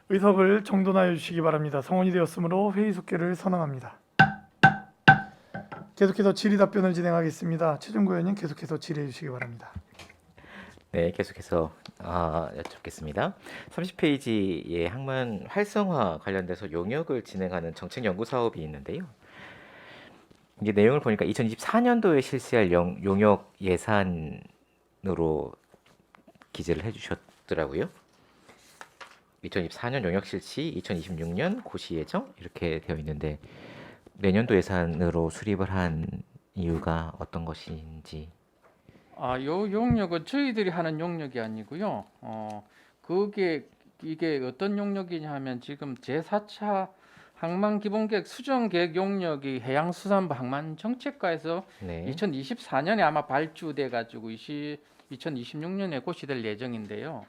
의석을 정돈하여 주시기 바랍니다. 성원이 되었으므로 회의 속결을 선언합니다. 계속해서 질의 답변을 진행하겠습니다. 최종구 의원님 계속해서 질의해 주시기 바랍니다. 네, 계속해서 여쭙겠습니다. 30페이지의 학문 활성화 관련돼서 용역을 진행하는 정책 연구 사업이 있는데요. 이게 내용을 보니까 2024년도에 실시할 용역 예산으로 기재를 해주셨더라고요. 2024년 용역 실시, 2026년 고시 예정 이렇게 되어 있는데 내년도 예산으로 수립을 한 이유가 어떤 것인지. 요 용역은 저희들이 하는 용역이 아니고요. 그게 이게 어떤 용역이냐 하면 지금 제4차 항만기본계획 수정계획 용역이 해양수산부 항만정책과에서 네, 2024년에 아마 발주돼 가지고 2026년에 고시될 예정인데요.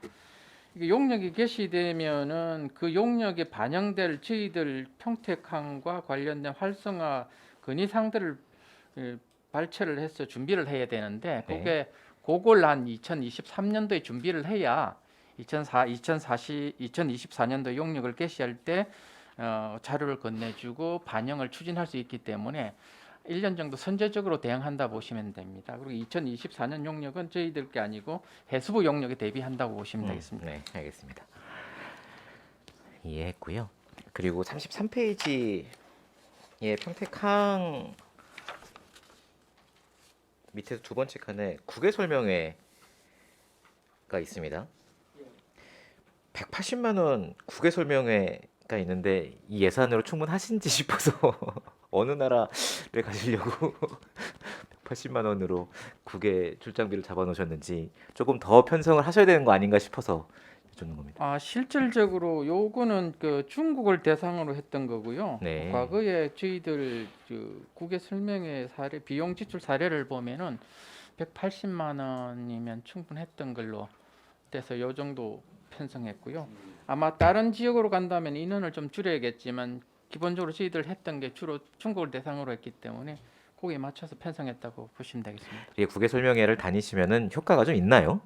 이게 용역이 개시되면은 그 용역에 반영될 저희들 평택항과 관련된 활성화 건의사항들을 발췌를 해서 준비를 해야 되는데 네. 그걸 한 2023년도에 준비를 해야 2024년도 용역을 개시할 때 자료를 건네주고 반영을 추진할 수 있기 때문에 1년 정도 선제적으로 대응한다 보시면 됩니다. 그리고 2024년 용역은 저희들 게 아니고 해수부 용역에 대비한다고 보시면 되겠습니다. 네, 알겠습니다. 이해했고요. 그리고 33페이지에 평택항 밑에서 두 번째 칸에 국외 설명회가 있습니다. 180만 원 국외 설명회가 있는데 이 예산으로 충분하신지 싶어서 어느 나라를 가시려고 180만 원으로 국외 출장비를 잡아 놓으셨는지 조금 더 편성을 하셔야 되는 거 아닌가 싶어서 여쭙는 겁니다. 실질적으로 요거는 그 중국을 대상으로 했던 거고요. 네. 과거에 저희들 그 국외 설명회 사례 비용 지출 사례를 보면은 180만 원이면 충분했던 걸로 돼서 요 정도 편성했고요. 아마 다른 지역으로 간다면 인원을 좀 줄여야겠지만 기본적으로 저희들 했던 게 주로 중국을 대상으로 했기 때문에 거기에 맞춰서 편성했다고 보시면 되겠습니다. 이게 국외 설명회를 다니시면은 효과가 좀 있나요?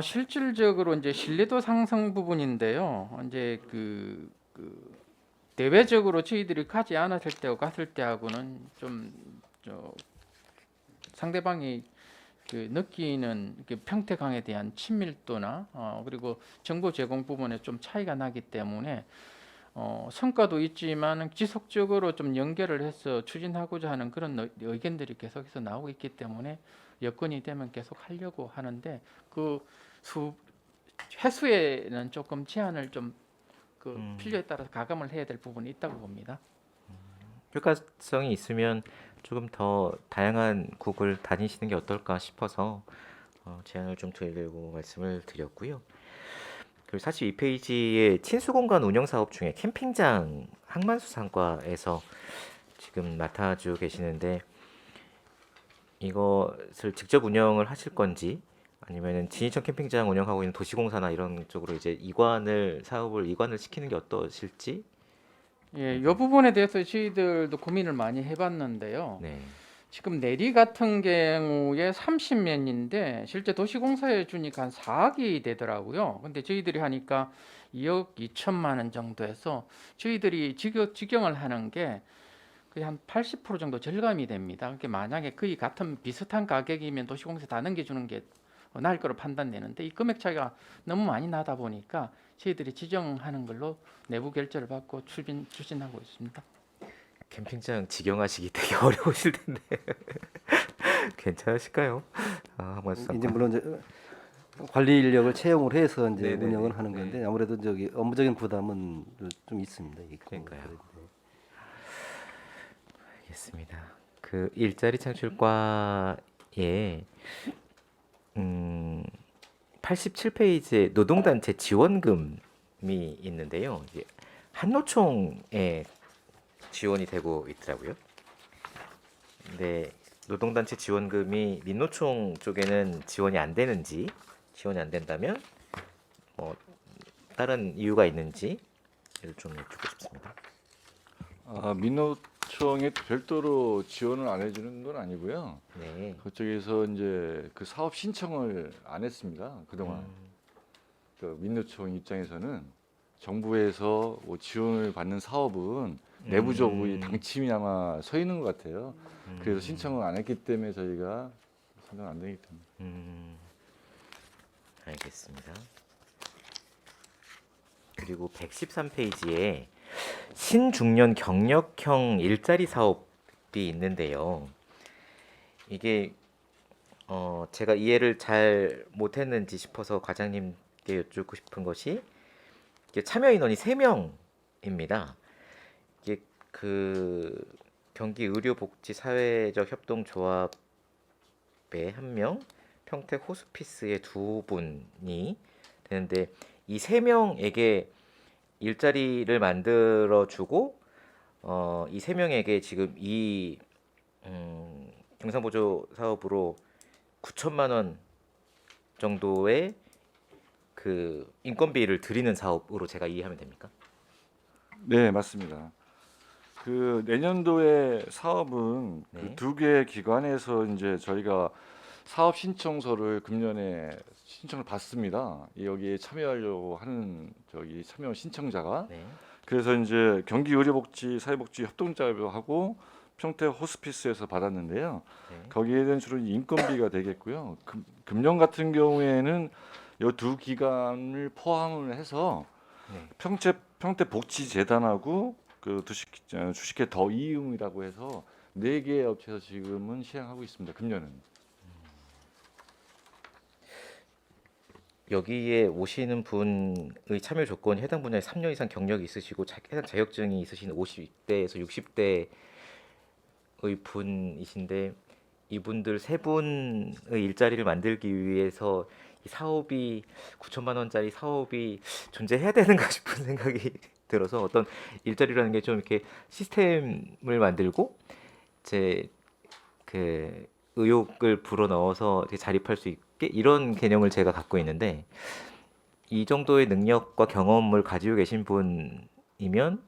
실질적으로 이제 신뢰도 상승 부분인데요. 이제 그 대외적으로 저희들이 가지 않았을 때와 갔을 때하고는 저 상대방이 그 느끼는 그 평택항에 대한 친밀도나 그리고 정보 제공 부분에 좀 차이가 나기 때문에 성과도 있지만 지속적으로 좀 연결을 해서 추진하고자 하는 그런 의견들이 계속해서 나오고 있기 때문에 여건이 되면 계속 하려고 하는데 그 회수에는 조금 제한을 좀 그 필요에 따라서 가감을 해야 될 부분이 있다고 봅니다. 효과성이 있으면 조금 더 다양한 국을 다니시는 게 어떨까 싶어서 제안을 좀 드리려고 말씀을 드렸고요. 그리고 42페이지에 친수공간 운영 사업 중에 캠핑장 항만수산과에서 지금 맡아주고 계시는데 이것을 직접 운영을 하실 건지 아니면은 진이천 캠핑장 운영하고 있는 도시공사나 이런 쪽으로 이제 사업을 이관을 시키는 게 어떠실지. 예, 이 부분에 대해서 저희들도 고민을 많이 해봤는데요. 네, 지금 내리 같은 경우에 30년인데 실제 도시공사에 주니까 한 4억이 되더라고요. 근데 저희들이 하니까 2억 2천만 원 정도 해서 저희들이 직영을 하는 게 거의 한 80% 정도 절감이 됩니다. 그러니까 만약에 거의 같은 비슷한 가격이면 도시공사 다 넘겨주는 게 나을 거로 판단되는데 이 금액 차이가 너무 많이 나다 보니까 저희들이 지정하는 걸로 내부 결재를 받고 추진하고 있습니다. 캠핑장 직영하시기 되게 어려우실 텐데 괜찮으실까요? 항만수산과. 이제 물론 이제 관리 인력을 채용을 해서 이제 네네네. 운영을 하는 네. 건데 아무래도 저기 업무적인 부담은 좀 있습니다. 그러니까요. 알겠습니다. 그 일자리 창출과에 87페이지에 노동단체 지원금이 있는데요. 이게 한노총에 지원이 되고 있더라고요. 근데 노동단체 지원금이 민노총 쪽에는 지원이 안 되는지, 지원이 안 된다면 뭐 다른 이유가 있는지를 좀 여쭙고 싶습니다. 민노총에 별도로 지원을 안 해주는 건 아니고요. 네. 그쪽에서 이제 그 사업 신청을 안 했습니다. 그동안 그 민노총 입장에서는 정부에서 뭐 지원을 받는 사업은 내부적으로 이 당침이 아마 서 있는 것 같아요. 그래서 신청을 안 했기 때문에 저희가 선정 안 되기 때문에. 알겠습니다. 그리고 113페이지에 신중년 경력형 일자리 사업이 있는데요. 이게 제가 이해를 잘 못했는지 싶어서 과장님께 여쭙고 싶은 것이 이게 참여 인원이 3명입니다. 이게 그 경기 의료복지사회적 협동조합에 1명, 평택 호스피스에 2분이 되는데 이 3명에게 일자리를 만들어 주고 이 3명에게 지금 이 경상보조 사업으로 9천만 원 정도의 그 인건비를 드리는 사업으로 제가 이해하면 됩니까? 네, 맞습니다. 그 내년도의 사업은 네. 그 두 개 기관에서 이제 저희가 사업 신청서를 금년에 신청을 받습니다. 여기에 참여하려고 하는 저기 참여 신청자가. 네. 그래서 이제 경기의료복지 사회복지 협동조합하고 평택 호스피스에서 받았는데요. 네. 거기에 대한 주로 인건비가 되겠고요. 금년 같은 경우에는 이 두 기관을 포함을 해서 네. 평택 복지재단하고 그 주식회 더 이음이라고 해서 4개의 업체에서 지금은 시행하고 있습니다. 금년은. 여기에 오시는 분의 참여 조건이 해당 분야에 3년 이상 경력이 있으시고 해당 자격증이 있으신 50대에서 60대의 분이신데 이분들 3분의 일자리를 만들기 위해서 이 사업이 9천만 원짜리 사업이 존재해야 되는가 싶은 생각이 들어서 어떤 일자리라는 게 좀 이렇게 시스템을 만들고 제 그 의욕을 불어넣어서 이렇게 자립할 수 있게 이런 개념을 제가 갖고 있는데 이 정도의 능력과 경험을 가지고 계신 분이면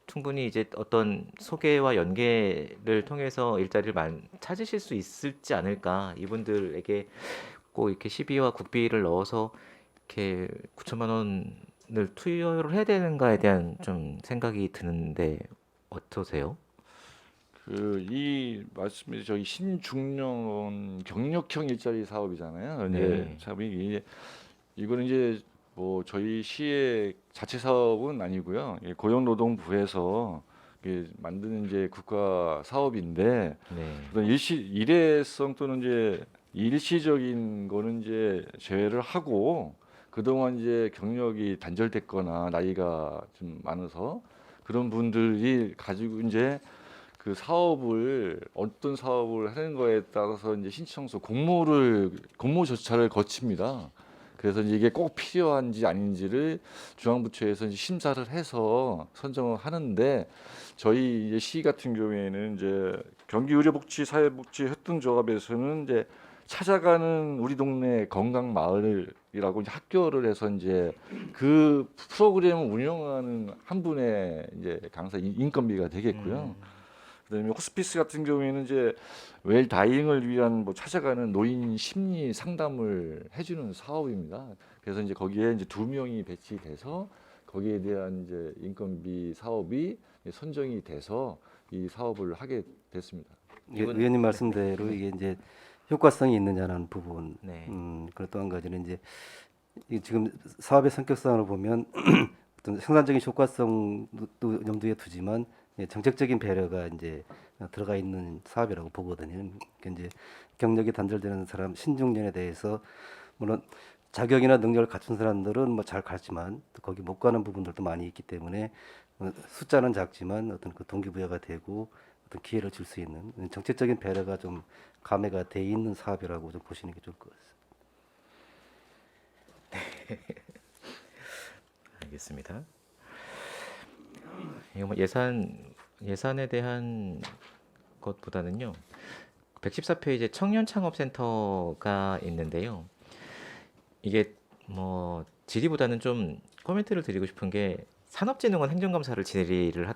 충분히 이제 어떤 소개와 연계를 통해서 일자리를 찾으실 수 있을지 않을까. 이분들에게 꼭 이렇게 시비와 국비를 넣어서 이렇게 9천만 원을 투여를 해야 되는가에 대한 좀 생각이 드는데 어떠세요? 이 말씀이 저희 신중년 경력형 일자리 사업이잖아요. 네. 네. 참 이거는 이제 뭐 저희 시의 자체 사업은 아니고요. 고용노동부에서 만드는 이제 국가 사업인데 네. 어떤 일회성 또는 이제 일시적인 거는 이제 제외를 하고 그동안 이제 경력이 단절됐거나 나이가 좀 많아서 그런 분들이 가지고 이제 그 사업을 어떤 사업을 하는 거에 따라서 이제 신청서 공모 절차를 거칩니다. 그래서 이제 이게 꼭 필요한지 아닌지를 중앙부처에서 이제 심사를 해서 선정을 하는데 저희 이제 시 같은 경우에는 이제 경기의료복지사회복지 협동조합에서는 이제 찾아가는 우리 동네 건강 마을이라고 이제 학교를 해서 이제 그 프로그램을 운영하는 한 분의 이제 강사 인건비가 되겠고요. 그다음에 호스피스 같은 경우에는 이제 웰다잉을 위한 뭐 찾아가는 노인 심리 상담을 해주는 사업입니다. 그래서 이제 거기에 이제 2명이 배치돼서 거기에 대한 이제 인건비 사업이 선정이 돼서 이 사업을 하게 됐습니다. 의원님 말씀대로 이게 이제 효과성이 있느냐는 부분. 네. 그리고 또 한 가지는 이제 지금 사업의 성격상으로 보면 어떤 생산적인 효과성도 염두에 두지만 정책적인 배려가 이제 들어가 있는 사업이라고 보거든요. 그러니까 이제 경력이 단절되는 사람 신중년에 대해서 물론 자격이나 능력을 갖춘 사람들은 뭐 잘 가지만 또 거기 못 가는 부분들도 많이 있기 때문에 숫자는 작지만 어떤 그 동기부여가 되고 어떤 기회를 줄 수 있는 정책적인 배려가 좀 감해가 돼 있는 사업이라고 좀 보시는 게 좋을 것 같습니다. 알겠습니다. 이거 뭐 예산에 대한 것보다는요. 114페이지에 청년창업센터가 있는데요. 이게 뭐 질의보다는 좀 코멘트를 드리고 싶은 게 산업진흥원 행정감사를 진행을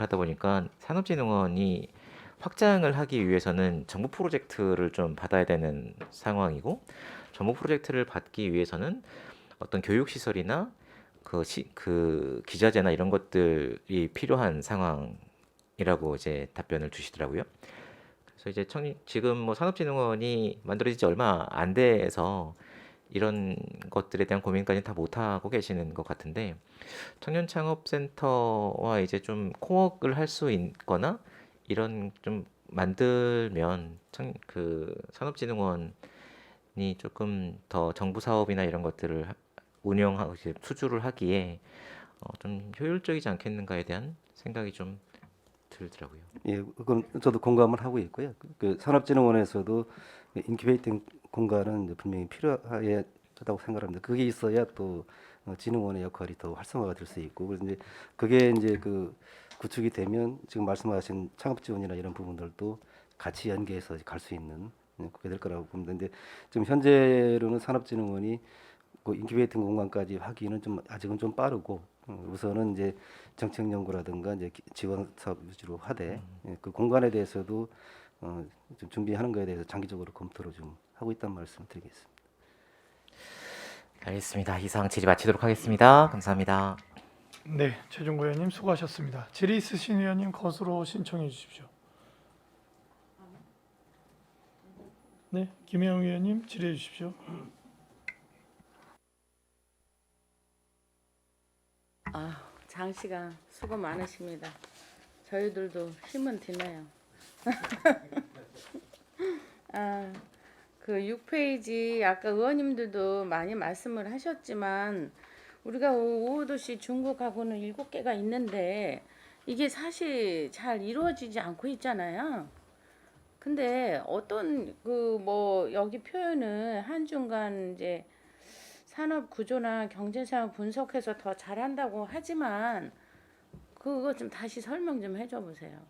하다 보니까 산업진흥원이 확장을 하기 위해서는 정부 프로젝트를 좀 받아야 되는 상황이고 정부 프로젝트를 받기 위해서는 어떤 교육 시설이나 그 기자재나 이런 것들이 필요한 상황이라고 이제 답변을 주시더라고요. 그래서 이제 지금 뭐 산업진흥원이 만들어진 지 얼마 안 돼서 이런 것들에 대한 고민까지 다 못하고 계시는 것 같은데, 청년창업센터와 이제 좀 코워크를 할 수 있거나 이런 좀 만들면 그 산업진흥원이 조금 더 정부 사업이나 이런 것들을 운영하고 이제 수주를 하기에 좀 효율적이지 않겠는가에 대한 생각이 좀 들더라고요. 예, 그건 저도 공감을 하고 있고요. 그 산업진흥원에서도 인큐베이팅 공간은 이제 분명히 필요하다고 생각합니다. 그게 있어야 또 진흥원의 역할이 더 활성화가 될 수 있고, 그래서 이제 그게 이제 그 구축이 되면 지금 말씀하신 창업 지원이나 이런 부분들도 같이 연계해서 갈 수 있는 그렇게 될 거라고 봅니다. 근데 지금 현재로는 산업진흥원이 그 인큐베이팅 공간까지 하기는 좀 아직은 좀 빠르고, 우선은 이제 정책 연구라든가 이제 지원 사업 위주로 하되, 예, 그 공간에 대해서도 좀 준비하는 거에 대해서 장기적으로 검토를 좀 하고 있다는 말씀을 드리겠습니다. 알겠습니다. 이상 질의 마치도록 하겠습니다. 감사합니다. 네, 최종구 의원님 수고하셨습니다. 질의 있으신 의원님 거수로 신청해 주십시오. 네, 김혜영 의원님 질의해 주십시오. 장시간 수고 많으십니다. 저희들도 힘은 드네요. 그 6페이지 아까 의원님들도 많이 말씀을 하셨지만 우리가 오후도시 중국하고는 7개가 있는데 이게 사실 잘 이루어지지 않고 있잖아요. 근데 어떤 그 뭐 여기 표현은 한중간 이제 산업 구조나 경제 상황 분석해서 더 잘한다고 하지만 그거 좀 다시 설명 좀 해줘 보세요.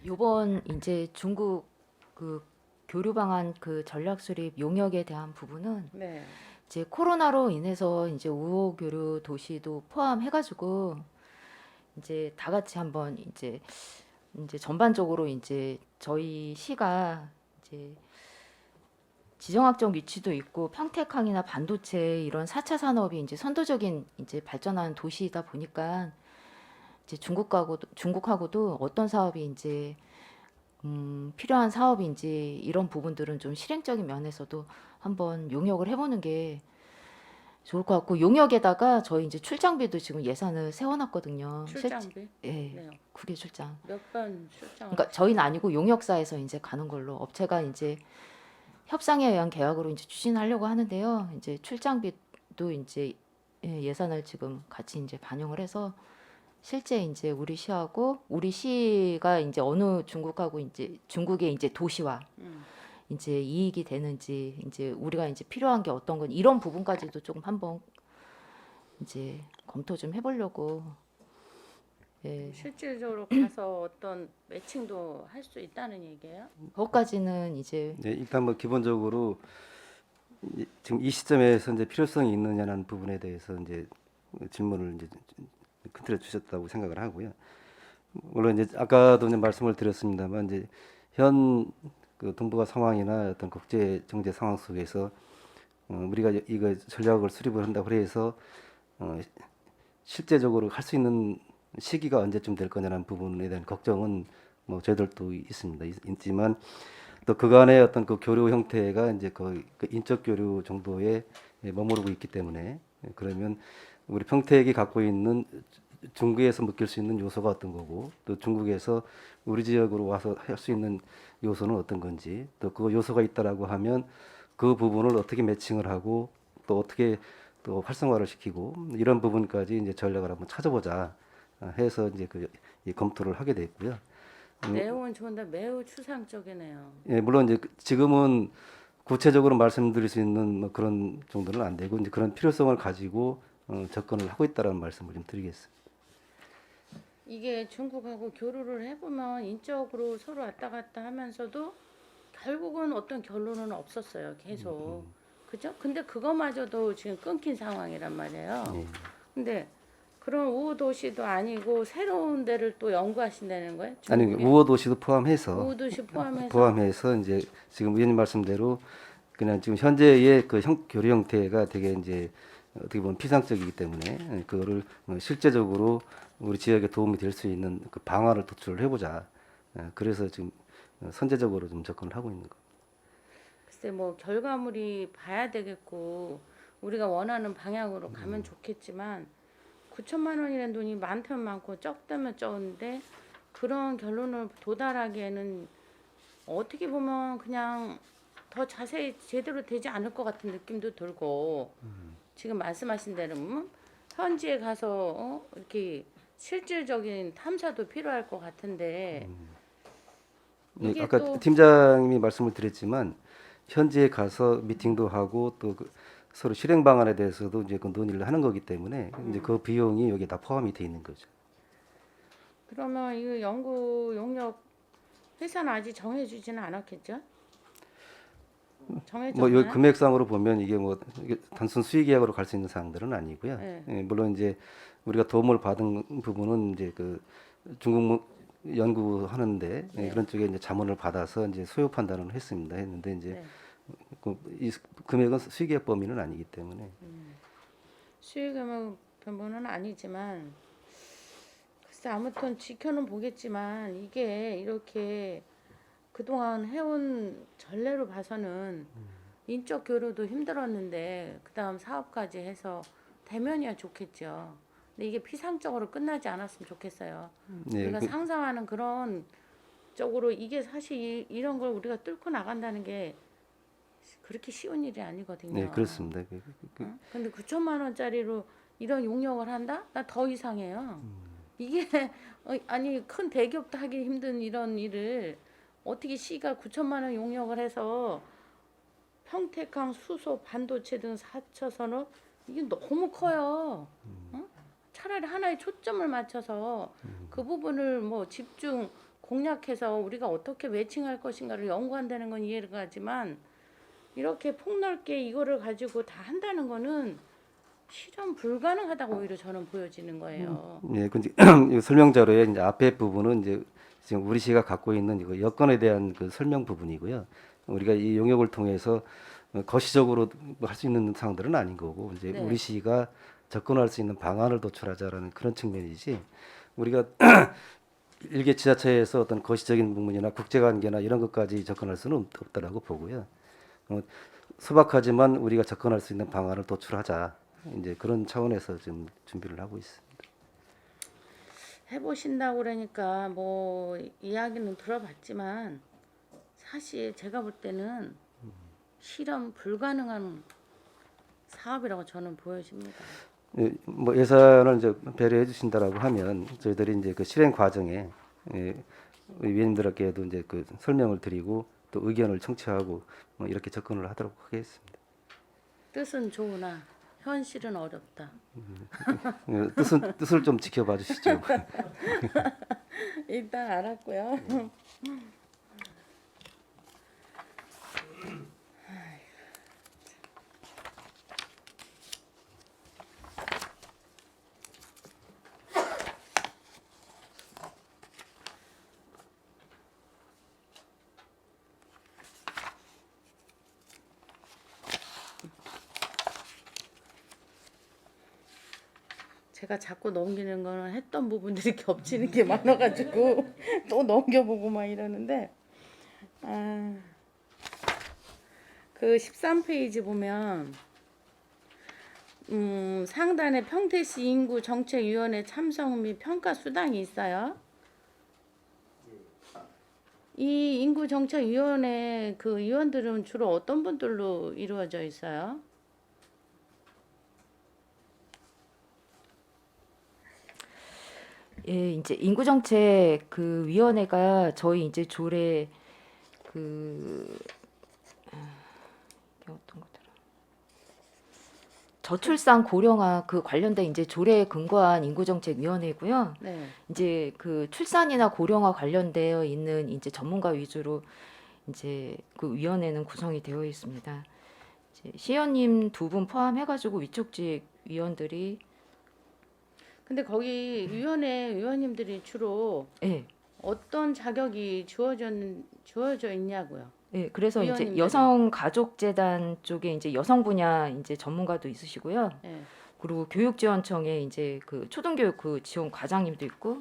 요번 이제 중국 그 교류 방안 그 전략 수립 용역에 대한 부분은 네. 이제 코로나로 인해서 이제 우호 교류 도시도 포함해가지고 이제 다 같이 한번 이제 전반적으로 이제 저희 시가 이제 지정학적 위치도 있고 평택항이나 반도체 이런 4차 산업이 이제 선도적인 이제 발전하는 도시이다 보니까 이제 중국하고도 어떤 사업이 이제 필요한 사업인지 이런 부분들은 좀 실행적인 면에서도 한번 용역을 해보는 게 좋을 것 같고, 용역에다가 저희 이제 출장비도 지금 예산을 세워놨거든요. 출장비? 예, 네. 국외 출장. 몇 번 출장? 그러니까 저희는 아니고 용역사에서 이제 가는 걸로 업체가 이제 협상에 의한 계약으로 이제 추진하려고 하는데요. 이제 출장비도 이제 예산을 지금 같이 이제 반영을 해서 실제 이제 우리 시가 이제 어느 중국하고 이제 중국의 이제 도시와 이제 이익이 되는지 이제 우리가 이제 필요한 게 어떤 건 이런 부분까지도 조금 한번 이제 검토 좀 해보려고. 예, 실질적으로 가서 어떤 매칭도 할 수 있다는 얘기예요? 그것까지는 이제 네, 일단 뭐 기본적으로 지금 이 시점에서 이제 필요성이 있느냐는 부분에 대해서 이제 질문을 이제 큰 틀에 주셨다고 생각을 하고요. 물론 이제 아까도 이제 말씀을 드렸습니다만 이제 현 그 동북아 상황이나 어떤 국제 정제 상황 속에서 우리가 이거 전략을 수립을 한다고 해서 실제적으로 할 수 있는 시기가 언제쯤 될 거냐는 부분에 대한 걱정은 뭐 저희들도 있지만 또 그간의 어떤 그 교류 형태가 이제 그 인적 교류 정도에 머무르고 있기 때문에, 그러면 우리 평택이 갖고 있는 중국에서 느낄 수 있는 요소가 어떤 거고, 또 중국에서 우리 지역으로 와서 할 수 있는 요소는 어떤 건지, 또 그 요소가 있다라고 하면 그 부분을 어떻게 매칭을 하고 또 어떻게 또 활성화를 시키고, 이런 부분까지 이제 전략을 한번 찾아보자 해서 이제 이 검토를 하게 됐고요. 내용은 좋은데 매우 추상적이네요. 예, 물론 이제 지금은 구체적으로 말씀드릴 수 있는 뭐 그런 정도는 안 되고, 이제 그런 필요성을 가지고 접근을 하고 있다라는 말씀을 좀 드리겠습니다. 이게 중국하고 교류를 해보면 인적으로 서로 왔다 갔다 하면서도 결국은 어떤 결론은 없었어요. 계속. 그죠? 근데 그거마저도 지금 끊긴 상황이란 말이에요. 예. 근데 그럼 우호 도시도 아니고 새로운 데를 또 연구하신다는 거예요? 아니 중국에? 우호 도시도 포함해서 우호 도시 포함해서 이제 지금 의원님 말씀대로 그냥 지금 현재의 그 교류 형태가 되게 이제 어떻게 보면 피상적이기 때문에 그거를 실제적으로 우리 지역에 도움이 될 수 있는 그 방안을 도출을 해보자. 그래서 지금 선제적으로 좀 접근을 하고 있는 거. 글쎄 뭐 결과물이 봐야 되겠고 우리가 원하는 방향으로 가면 좋겠지만 9천만 원이라는 돈이 많다면 많고 적다면 적은데 그런 결론을 도달하기에는 어떻게 보면 그냥 더 자세히 제대로 되지 않을 것 같은 느낌도 들고 지금 말씀하신 대로 현지에 가서 이렇게 실질적인 탐사도 필요할 것 같은데 이게 아까 또 팀장님이 말씀을 드렸지만 현지에 가서 미팅도 하고 또 그 서로 실행 방안에 대해서도 이제 그 논의를 하는 거기 때문에 이제 그 비용이 여기 다 포함이 돼 있는 거죠. 그러면 이 연구 용역 회사는 아직 정해주지는 않았겠죠? 뭐 정해졌나요? 요 금액상으로 보면 이게 뭐 이게 단순 수익 계약으로 갈 수 있는 사항들은 아니고요. 네. 물론 이제 우리가 도움을 받은 부분은 이제 그 중국 연구하는데 네. 그런 쪽에 이제 자문을 받아서 이제 소요 판단을 했는데 이제 네. 이 금액은 수익 계약 범위는 아니기 때문에 수익금은 변보는 아니지만 글쎄 아무튼 지켜는 보겠지만 이게 이렇게 그동안 해온 전례로 봐서는 인적 교류도 힘들었는데 그다음 사업까지 해서 되면이야 좋겠죠. 근데 이게 피상적으로 끝나지 않았으면 좋겠어요. 네, 우리가 상상하는 그런 쪽으로 이게 사실 이런 걸 우리가 뚫고 나간다는 게 그렇게 쉬운 일이 아니거든요. 네, 그렇습니다. 어? 근데 9천만 원짜리로 이런 용역을 한다? 나 더 이상해요. 이게 아니 큰 대기업도 하기 힘든 이런 일을 어떻게 시가 9천만 원 용역을 해서 평택항, 수소, 반도체 등 4차 산업 이게 너무 커요. 어? 차라리 하나에 초점을 맞춰서 그 부분을 뭐 집중 공략해서 우리가 어떻게 매칭할 것인가를 연구한다는 건 이해가 가지만 이렇게 폭넓게 이거를 가지고 다 한다는 거는 실현 불가능하다고 오히려 저는 보여지는 거예요. 예, 근데 이 설명 자료에 이제 앞에 부분은 이제 지금 우리 시가 갖고 있는 이거 여건에 대한 그 설명 부분이고요. 우리가 이 용역을 통해서 거시적으로 할 수 있는 사항들은 아닌 거고 이제 네. 우리 시가 접근할 수 있는 방안을 도출하자라는 그런 측면이지 우리가 일개 지자체에서 어떤 거시적인 부분이나 국제관계나 이런 것까지 접근할 수는 없다라고 보고요. 소박하지만 우리가 접근할 수 있는 방안을 도출하자. 이제 그런 차원에서 지금 준비를 하고 있습니다. 해보신다고 그러니까 뭐 이야기는 들어봤지만 사실 제가 볼 때는 실현 불가능한 사업이라고 저는 보여집니다. 예, 뭐 예산을 이제 배려해 주신다라고 하면 저희들이 이제 그 실행 과정에 위원님들께도 이제 그 설명을 드리고 또 의견을 청취하고 뭐 이렇게 접근을 하도록 하겠습니다. 뜻은 좋으나 현실은 어렵다. 뜻을 좀 지켜봐 주시죠. 일단 알았고요. 제가 자꾸 넘기는 거는 했던 부분들이 겹치는 게 많아가지고 또 넘겨보고 막 이러는데 그 13페이지 보면 상단에 평택시 인구 정책위원회 참석 및 평가 수당이 있어요. 이 인구 정책위원회 그 위원들은 주로 어떤 분들로 이루어져 있어요? 예, 이제 인구정책 그 위원회가 저희 이제 조례 그 이게 어떤 거더라? 저출산 고령화 그 관련된 이제 조례에 근거한 인구정책위원회고요. 네. 이제 그 출산이나 고령화 관련되어 있는 이제 전문가 위주로 이제 그 위원회는 구성이 되어 있습니다. 이제 시의원님 두 분 포함해가지고 위촉직 위원들이 근데 거기 위원회 위원님들이 주로 예. 어떤 자격이 주어져 있냐고요. 예, 그래서 이제 위원님들이. 여성가족재단 쪽에 이제 여성 분야 이제 전문가도 있으시고요. 예. 그리고 교육지원청에 이제 그 초등교육 그 지원 과장님도 있고,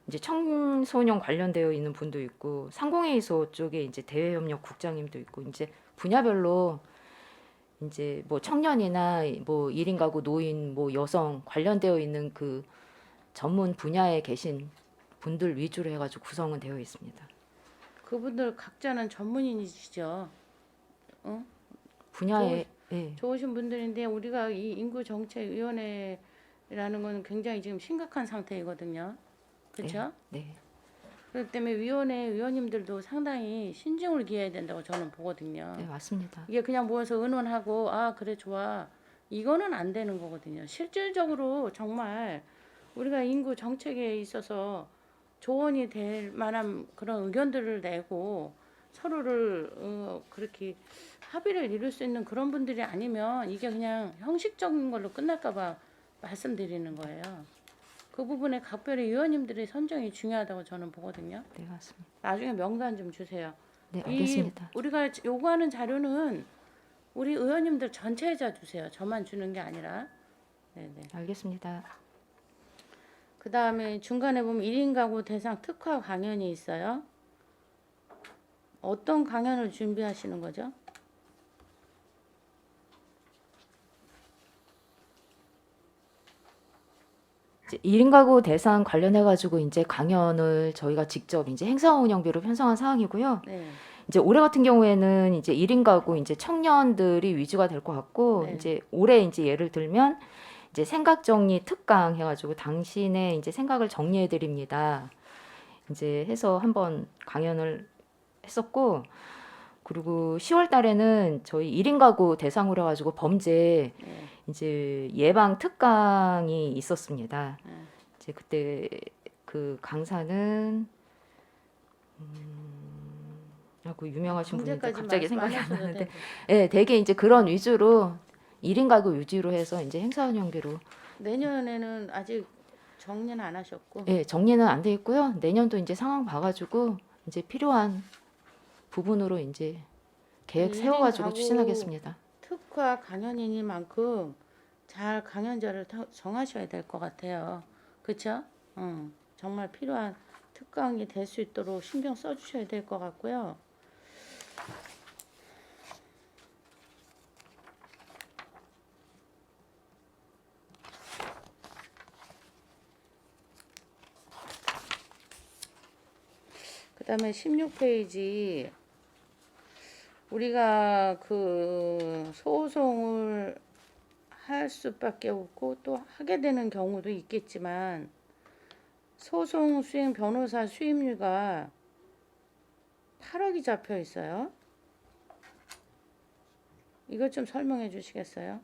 이제 청소년 관련되어 있는 분도 있고, 상공회의소 쪽에 이제 대외협력 국장님도 있고, 이제 분야별로 이제 뭐 청년이나 뭐 1인 가구 노인 뭐 여성 관련되어 있는 그 전문 분야에 계신 분들 위주로 해가지고 구성은 되어 있습니다. 그분들 각자는 전문인이시죠. 분야에 예. 좋으신 분들인데 우리가 이 인구정책위원회라는 건 굉장히 지금 심각한 상태이거든요. 그렇죠? 네. 그렇기 때문에 위원회 위원님들도 상당히 신중을 기해야 된다고 저는 보거든요. 네, 맞습니다. 이게 그냥 모여서 의논하고 아 그래 좋아 이거는 안 되는 거거든요. 실질적으로 정말 우리가 인구 정책에 있어서 조언이 될 만한 그런 의견들을 내고 서로를 그렇게 합의를 이룰 수 있는 그런 분들이 아니면 이게 그냥 형식적인 걸로 끝날까 봐 말씀드리는 거예요. 그 부분에 각별히 위원님들의 선정이 중요하다고 저는 보거든요. 네, 맞습니다. 나중에 명단 좀 주세요. 네, 알겠습니다. 우리가 요구하는 자료는 우리 의원님들 전체에다 주세요. 저만 주는 게 아니라. 네네. 알겠습니다. 그 다음에 중간에 보면 1인 가구 대상 특화 강연이 있어요. 어떤 강연을 준비하시는 거죠? 이제 1인 가구 대상 관련해 가지고 이제 강연을 저희가 직접 이제 행사 운영비로 편성한 사항이고요. 네. 이제 올해 같은 경우에는 이제 1인 가구 이제 청년들이 위주가 될 것 같고, 네. 이제 올해 이제 예를 들면 이제 생각 정리 특강 해가지고 당신의 이제 생각을 정리해 드립니다. 이제 해서 한번 강연을 했었고, 그리고 10월 달에는 저희 1인 가구 대상으로 해가지고 범죄 네. 이제 예방 특강이 있었습니다. 네. 이제 그때 그 강사는 그 유명하신 분인데 언제까지 갑자기 말씀 안 생각이 안 하셔도 나는데, 되고. 예, 되게 이제 그런 위주로 1인 가구 위주로 해서 이제 행사 운영비로 내년에는 아직 정리는 안 하셨고. 예, 정리는 안 돼 있고요. 내년도 이제 상황 봐가지고 이제 필요한 부분으로 이제 계획 1인 세워가지고 가구 추진하겠습니다. 특화 강연이니만큼 잘 강연자를 정하셔야 될 것 같아요. 그렇죠? 정말 필요한 특강이 될 수 있도록 신경 써주셔야 될 것 같고요. 그 다음에 16페이지 우리가 그 소송을 할 수밖에 없고 또 하게 되는 경우도 있겠지만 소송 수행 변호사 수임료가 8억이 잡혀 있어요. 이것 좀 설명해 주시겠어요?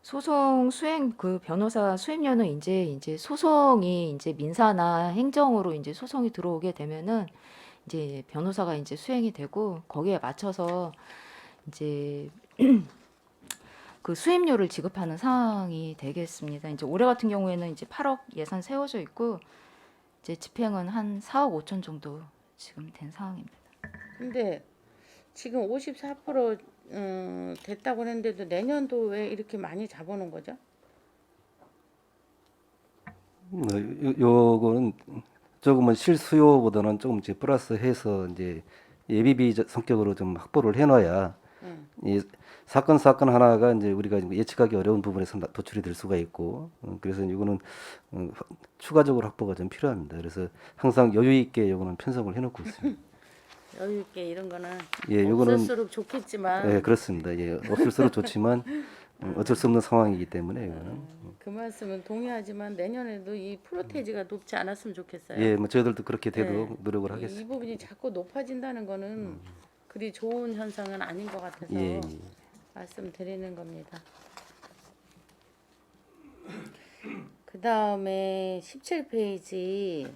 소송 수행 그 변호사 수임료는 이제 소송이 이제 민사나 행정으로 이제 소송이 들어오게 되면은 이제 변호사가 이제 수행이 되고 거기에 맞춰서 이제 그 수임료를 지급하는 상황이 되겠습니다. 이제 올해 같은 경우에는 이제 8억 예산 세워져 있고 이제 집행은 한 4억 5천 정도 지금 된 상황입니다. 근데 지금 54% 됐다고 했는데도 내년도 왜 이렇게 많이 잡아놓은 거죠? 요거는 조금은 실수요보다는 조금 이제 플러스해서 이제 예비비 성격으로 좀 확보를 해놔야 이 사건 하나가 이제 우리가 예측하기 어려운 부분에서 도출이 될 수가 있고 그래서 이거는 추가적으로 확보가 좀 필요합니다. 그래서 항상 여유 있게 요거는 편성을 해놓고 있습니다. 여유 있게 이런 거는 예, 요거는 없을수록 좋겠지만 예, 그렇습니다. 예, 없을수록 좋지만 어쩔 수 없는 상황이기 때문에 이거는 그 말씀은 동의하지만 내년에도 이 프로테이지가 높지 않았으면 좋겠어요. 예, 뭐 저희들도 그렇게 되도록 네. 노력을 이 하겠습니다. 부분이 자꾸 높아진다는 거는 그리 좋은 현상은 아닌 것 같아서 예, 예. 말씀드리는 겁니다. 그 다음에 17페이지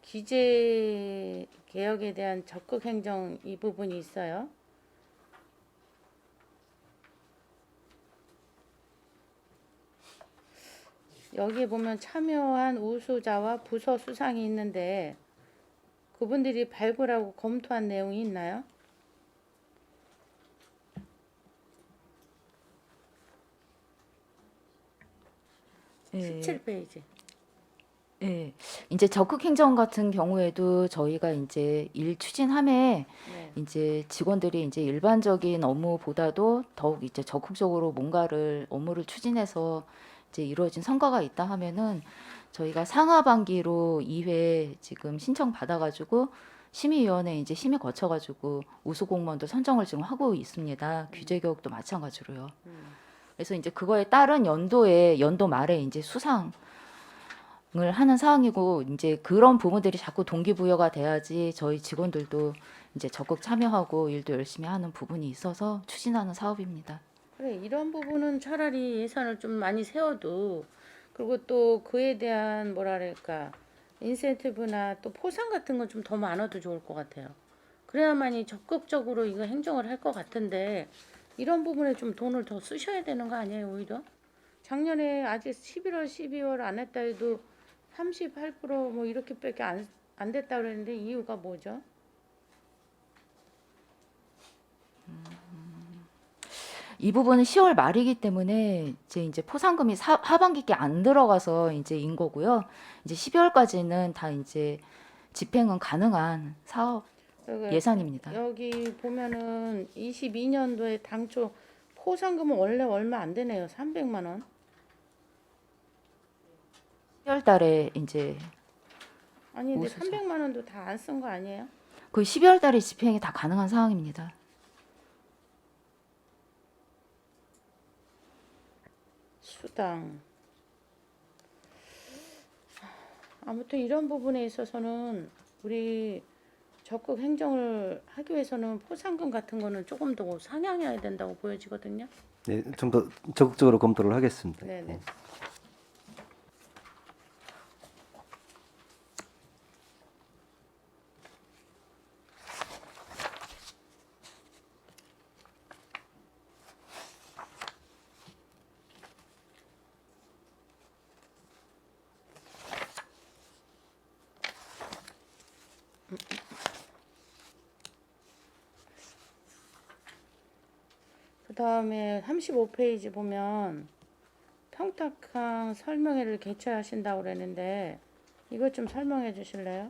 기재 개혁에 대한 적극 행정 이 부분이 있어요. 여기에 보면 참여한 우수자와 부서 수상이 있는데 그분들이 발굴하고 검토한 내용이 있나요? 예. 17페이지. 예. 이제 적극 행정 같은 경우에도 저희가 이제 일 추진함에 네. 이제 직원들이 이제 일반적인 업무보다도 더욱 이제 적극적으로 뭔가를 업무를 추진해서 이제 이루어진 성과가 있다 하면은 저희가 상하반기로 2회 지금 신청 받아가지고 심의위원회 이제 심의 거쳐가지고 우수 공무원도 선정을 지금 하고 있습니다. 규제 교육도 마찬가지로요. 그래서 이제 그거에 따른 연도 말에 이제 수상을 하는 사항이고 이제 그런 부분들이 자꾸 동기부여가 돼야지 저희 직원들도 이제 적극 참여하고 일도 열심히 하는 부분이 있어서 추진하는 사업입니다. 그래, 이런 부분은 차라리 예산을 좀 많이 세워도 그리고 또 그에 대한 뭐랄까 인센티브나 또 포상 같은 건 좀 더 많아도 좋을 것 같아요. 그래야만이 적극적으로 이거 행정을 할 것 같은데 이런 부분에 좀 돈을 더 쓰셔야 되는 거 아니에요, 오히려? 작년에 아직 11월, 12월 안 했다 해도 38%뭐 이렇게밖에 안 됐다 그랬는데 이유가 뭐죠? 이 부분은 10월 말이기 때문에 이제 포상금이 하반기께 안 들어가서 이제 인 거고요. 이제 12월까지는 다 이제 집행은 가능한 사업 그리고 예산입니다. 여기 보면은 22년도에 당초 포상금은 원래 얼마 안 되네요. 300만 원. 10월 달에 이제 아니 근데 우수자. 300만 원도 다 안 쓴 거 아니에요? 그 12월 달에 집행이 다 가능한 상황입니다. 수당. 아무튼 이런 부분에 있어서는 우리 적극 행정을 하기 위해서는 포상금 같은 거는 조금 더 상향해야 된다고 보여지거든요. 네, 좀 더 적극적으로 검토를 하겠습니다. 네네. 그 다음에 35페이지 보면 평탁항 설명회를 개최하신다고 그랬는데 이것 좀 설명해 주실래요?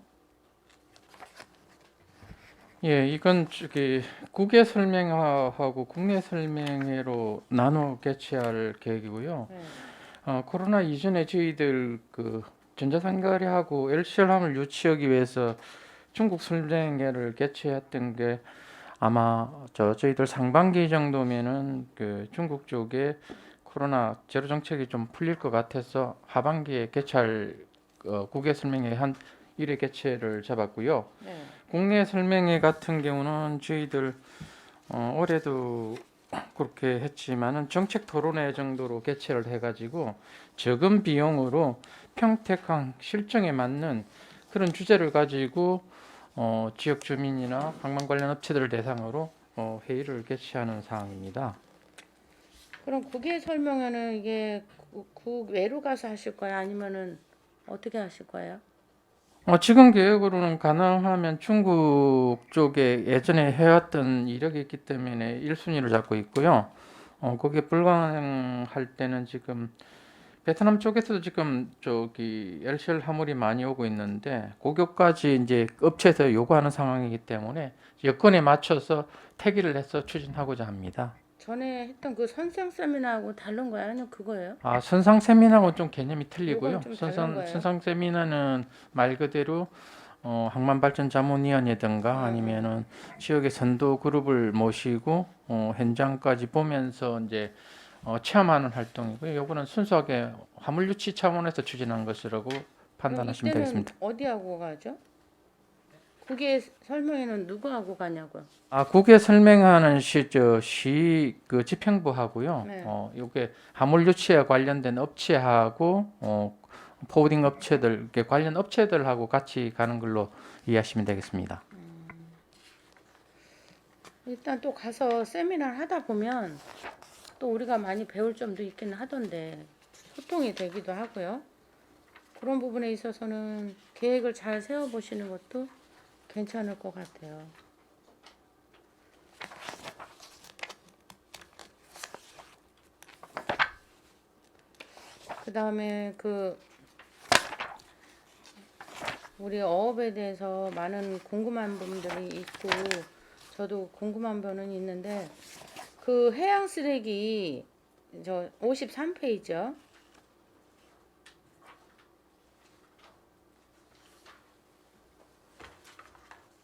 예, 이건 저기 국외 설명회하고 국내 설명회로 나눠 개최할 계획이고요. 네. 코로나 이전에 저희들 그 전자상거래하고 LCR함을 유치하기 위해서 중국 설명회를 개최했던 게 아마 저희들 상반기 정도면은 그 중국 쪽에 코로나 제로 정책이 좀 풀릴 것 같아서 하반기에 개최할 국외 설명회 한 1회 개최를 잡았고요. 네. 국내 설명회 같은 경우는 저희들 올해도 그렇게 했지만은 정책 토론회 정도로 개최를 해가지고 적은 비용으로 평택항 실정에 맞는 그런 주제를 가지고 지역 주민이나 관광 관련 업체들을 대상으로 회의를 개최하는 사항입니다. 그럼 국외 설명회는 이게 국외로 가서 하실 거예요? 아니면은 어떻게 하실 거예요? 지금 계획으로는 가능하면 중국 쪽에 예전에 해왔던 이력이 있기 때문에 1순위를 잡고 있고요. 그게 불가능할 때는 지금 베트남 쪽에서도 지금 저기 LCL 화물이 많이 오고 있는데 고객까지 이제 업체에서 요구하는 상황이기 때문에 여건에 맞춰서 태기를 해서 추진하고자 합니다. 전에 했던 그 선상 세미나하고 다른 거예요? 아니면 그거예요? 선상 세미나하고는 좀 개념이 틀리고요. 요건 좀 다른 거예요? 선상 세미나는 말 그대로 항만발전자문위원회든가 아니면은 지역의 선도 그룹을 모시고 현장까지 보면서 이제 체험하는 활동이고요. 요거는 순수하게 화물 유치 차원에서 추진한 것이라고 판단하시면 그럼 되겠습니다. 이때는 어디하고 가죠? 국외 설명회는 누구하고 가냐고요? 국외 설명하는 시 그 집행부하고요. 네. 요게 화물 유치에 관련된 업체하고 포워딩 업체들 이렇게 관련 업체들하고 같이 가는 걸로 이해하시면 되겠습니다. 일단 또 가서 세미나를 하다 보면 또 우리가 많이 배울 점도 있기는 하던데 소통이 되기도 하고요. 그런 부분에 있어서는 계획을 잘 세워보시는 것도 괜찮을 것 같아요. 그 다음에 우리 어업에 대해서 많은 궁금한 분들이 있고 저도 궁금한 부분은 있는데 그 해양 쓰레기 저 53페이지요.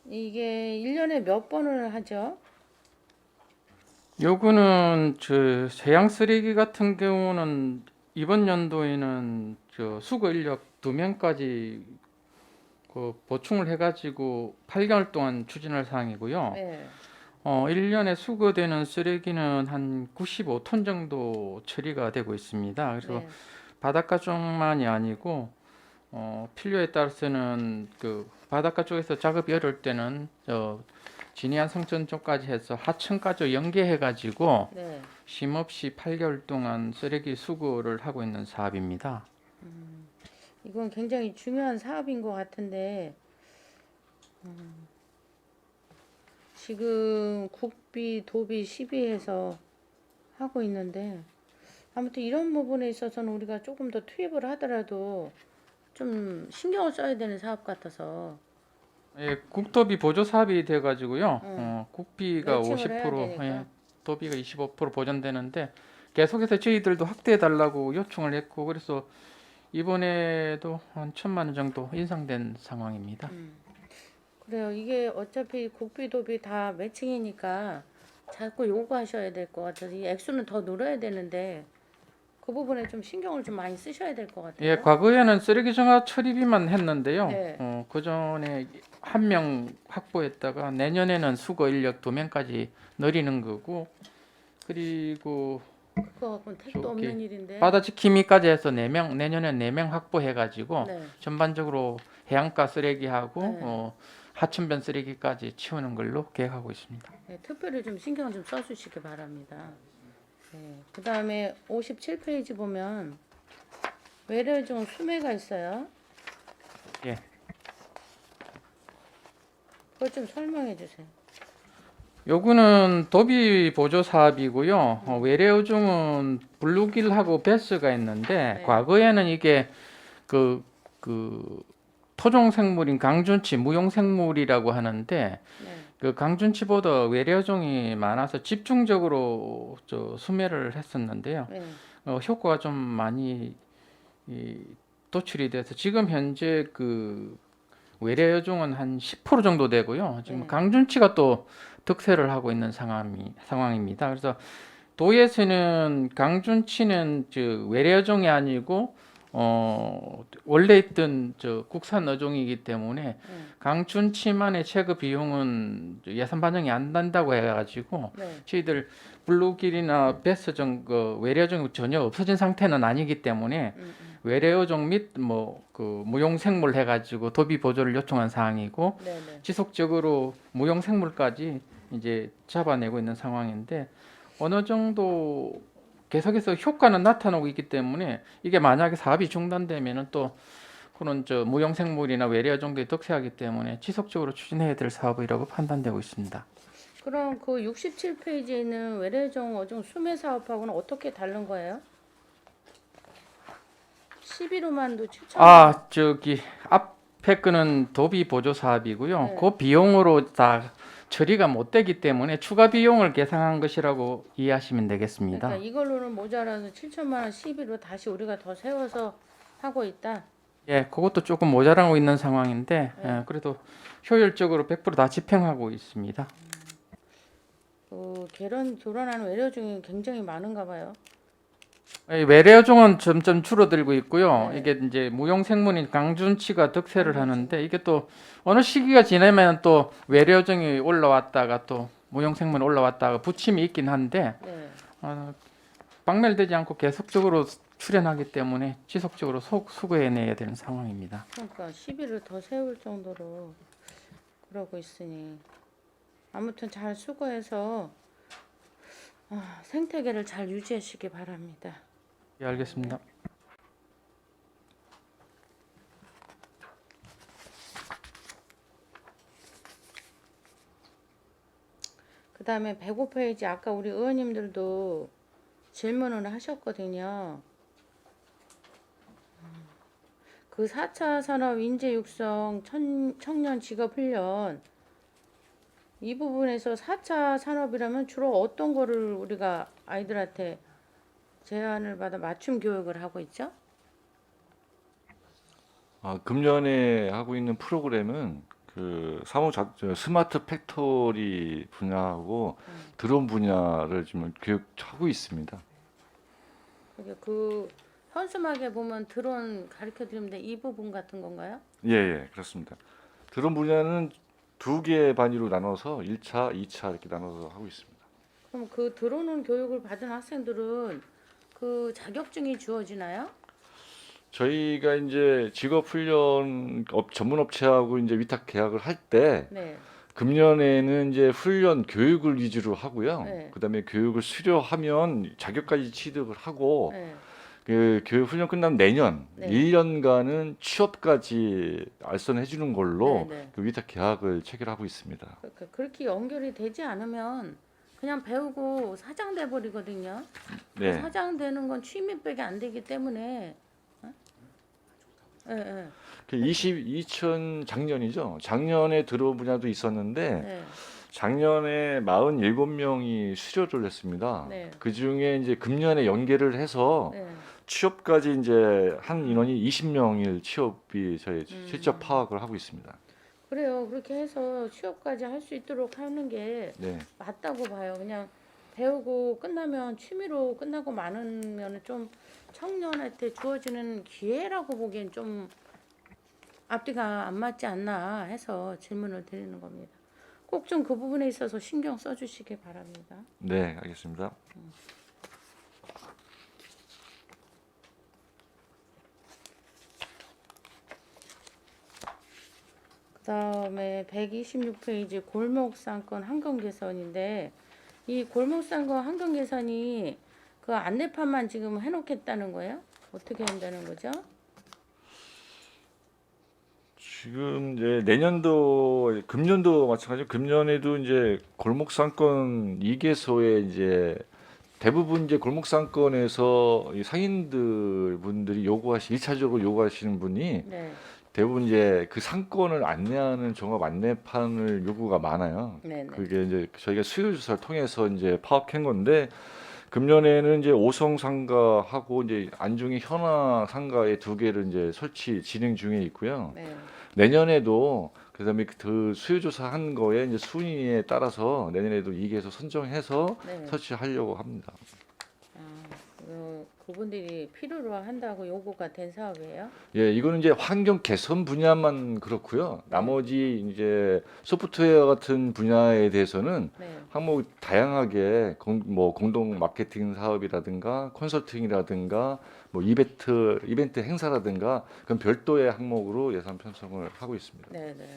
이게 1년에 몇 번을 하죠? 요거는 저 해양 쓰레기 같은 경우는 이번 연도에는 저 수거 인력 2명까지 그 보충을 해가지고 8개월 동안 추진할 사항이고요. 네. 1년에 수거되는 쓰레기는 한 95톤 정도 처리가 되고 있습니다. 그래서 네. 바닷가 쪽만이 아니고 필요에 따라서는 그 바닷가 쪽에서 작업이 어려울 때는 진해안 성천 쪽까지 해서 하천까지 연계해가지고 네. 쉼 없이 8개월 동안 쓰레기 수거를 하고 있는 사업입니다. 이건 굉장히 중요한 사업인 것 같은데 지금 국비, 도비, 시비해서 하고 있는데 아무튼 이런 부분에 있어서는 우리가 조금 더 투입을 하더라도 좀 신경을 써야 되는 사업 같아서 예, 국도비 보조 사업이 돼가지고요. 국비가 매칭을 해야 50%, 되니까. 예, 도비가 25% 보전되는데 계속해서 저희들도 확대해 달라고 요청을 했고 그래서 이번에도 한 1,000만 원 정도 인상된 상황입니다. 그래요. 이게 어차피 국비, 도비 다 매칭이니까 자꾸 요구하셔야 될 것 같아서 이 액수는 더 늘어야 되는데 그 부분에 좀 신경을 좀 많이 쓰셔야 될 것 같아요. 예, 과거에는 쓰레기 정화 처리비만 했는데요. 네. 그 전에 1명 확보했다가 내년에는 수거 인력 2명까지 늘리는 거고 그리고 그거 갖고는 택도 저기 없는 일인데. 바다 지킴이까지 해서 4명 내년에 4명 확보해가지고 네. 전반적으로 해안가 쓰레기하고 네. 하천변 쓰레기까지 치우는 걸로 계획하고 있습니다. 네, 특별히 좀 신경 좀 써주시기 바랍니다. 네. 그 다음에 57페이지 보면 외래종 수매가 있어요. 예. 그거 좀 설명해 주세요. 요거는 도비 보조 사업이고요. 외래어종은 블루길하고 베스가 있는데 네. 과거에는 이게 그 토종 생물인 강준치 무용생물이라고 하는데 네. 그 강준치보다 외래어종이 많아서 집중적으로 수매를 했었는데요. 네. 효과가 좀 많이 도출이 돼서 지금 현재 그 외래어종은 한 10% 정도 되고요. 지금 네. 강준치가 또 득세를 하고 있는 상황입니다. 그래서 도에서는 강준치는 외래어종이 아니고 원래 있던 국산 어종이기 때문에 강준치만의 체급 비용은 예산 반영이 안 된다고 해가지고 네. 저희들 블루길이나 베스종 외래어종이 전혀 없어진 상태는 아니기 때문에 외래어종 및 무용생물 해가지고 도비 보조를 요청한 사항이고 네. 네. 지속적으로 무용생물까지 이제 잡아내고 있는 상황인데 어느 정도 계속해서 효과는 나타나고 있기 때문에 이게 만약에 사업이 중단되면은 또 그런 무용생물이나 외래어종들이 득세하기 때문에 지속적으로 추진해야 될 사업이라고 판단되고 있습니다. 그럼 그 67페이지에 있는 외래종 어종 수매 사업하고는 어떻게 다른 거예요? 11호만도 7천. 앞에 거는 도비 보조 사업이고요. 네. 그 비용으로 다 처리가 못 되기 때문에 추가 비용을 계산한 것이라고 이해하시면 되겠습니다. 그러니까 이걸로는 모자라서 7천만 원 11호 다시 우리가 더 세워서 하고 있다. 예, 그것도 조금 모자라고 있는 상황인데 네. 예, 그래도 효율적으로 100% 다 집행하고 있습니다. 결혼하는 외래종이 굉장히 많은가 봐요. 외래어종은 점점 줄어들고 있고요. 네. 이게 이제 무용생물인 강준치가 득세를 하는데 이게 또 어느 시기가 지나면 또 외래어종이 올라왔다가 또 무용생물이 올라왔다가 부침이 있긴 한데 네. 박멸되지 않고 계속적으로 출현하기 때문에 지속적으로 수거해내야 되는 상황입니다. 그러니까 10일을 더 세울 정도로 그러고 있으니 아무튼 잘 수고해서 생태계를 잘 유지하시기 바랍니다. 예, 알겠습니다. 그다음에 105페이지 아까 우리 의원님들도 질문을 하셨거든요. 그 4차 산업 인재 육성 청년 직업 훈련 이 부분에서 4차 산업이라면 주로 어떤 거를 우리가 아이들한테 제안을 받아 맞춤 교육을 하고 있죠? 금년에 하고 있는 프로그램은 스마트 팩토리 분야하고 드론 분야를 지금 교육하고 있습니다. 그 현수막에 보면 드론 가르쳐 드리는데 이 부분 같은 건가요? 예, 그렇습니다. 드론 분야는 2개 단위로 나눠서 1차, 2차 이렇게 나눠서 하고 있습니다. 그럼 그 드론 교육을 받은 학생들은 그 자격증이 주어지나요? 저희가 이제 직업훈련 전문 업체하고 이제 위탁 계약을 할 때 네. 금년에는 이제 훈련 교육을 위주로 하고요. 네. 그다음에 교육을 수료하면 자격까지 취득을 하고 네. 그 교육 훈련 끝나면 내년 네. 1년간은 취업까지 알선해 주는 걸로 네, 네. 그 위탁 계약을 체결하고 있습니다. 그렇게 연결이 되지 않으면 그냥 배우고 사장 돼 버리거든요. 네. 사장 되는 건 취미밖에 안 되기 때문에. 예, 예. 2000 작년이죠. 작년에 들어온 분야도 있었는데 네. 작년에 47명이 수료를 했습니다. 네. 그 중에 이제 금년에 연계를 해서 네. 취업까지 이제 한 인원이 20명일 취업이 저희 실적 음. 파악을 하고 있습니다. 그래요. 그렇게 해서 취업까지 할 수 있도록 하는 게 네. 맞다고 봐요. 그냥 배우고 끝나면 취미로 끝나고 많으면 좀 청년한테 주어지는 기회라고 보기엔 좀 앞뒤가 안 맞지 않나 해서 질문을 드리는 겁니다. 꼭 좀 그 부분에 있어서 신경 써주시기 바랍니다. 네, 알겠습니다. 그다음에 126페이지 골목상권 환경 개선인데 이 골목상권 환경 개선이 그 안내판만 지금 해놓겠다는 거예요? 어떻게 한다는 거죠? 지금 이제 내년도 금년도 마찬가지로 금년에도 이제 골목상권 2개소에 이제 대부분 이제 골목상권에서 이 상인들 분들이 일차적으로 요구하시는 분이 네, 대부분 이제 그 상권을 안내하는 종합 안내판을 요구가 많아요. 네, 네. 그게 이제 저희가 수요 조사를 통해서 이제 파악한 건데 금년에는 이제 오성 상가하고 이제 안중에 현화 상가의 2개를 이제 설치 진행 중에 있고요. 네. 내년에도 그다음에 그 수요 조사한 거에 이제 순위에 따라서 내년에도 2개에서 선정해서 네. 설치하려고 합니다. 그분들이 필요로 한다고 요구가 된 사업이에요? 예, 이거는 이제 환경 개선 분야만 그렇고요. 나머지 이제 소프트웨어 같은 분야에 대해서는 네. 항목 다양하게 공동 마케팅 사업이라든가 컨설팅이라든가 뭐 이벤트 행사라든가 그건 별도의 항목으로 예산 편성을 하고 있습니다. 네, 네.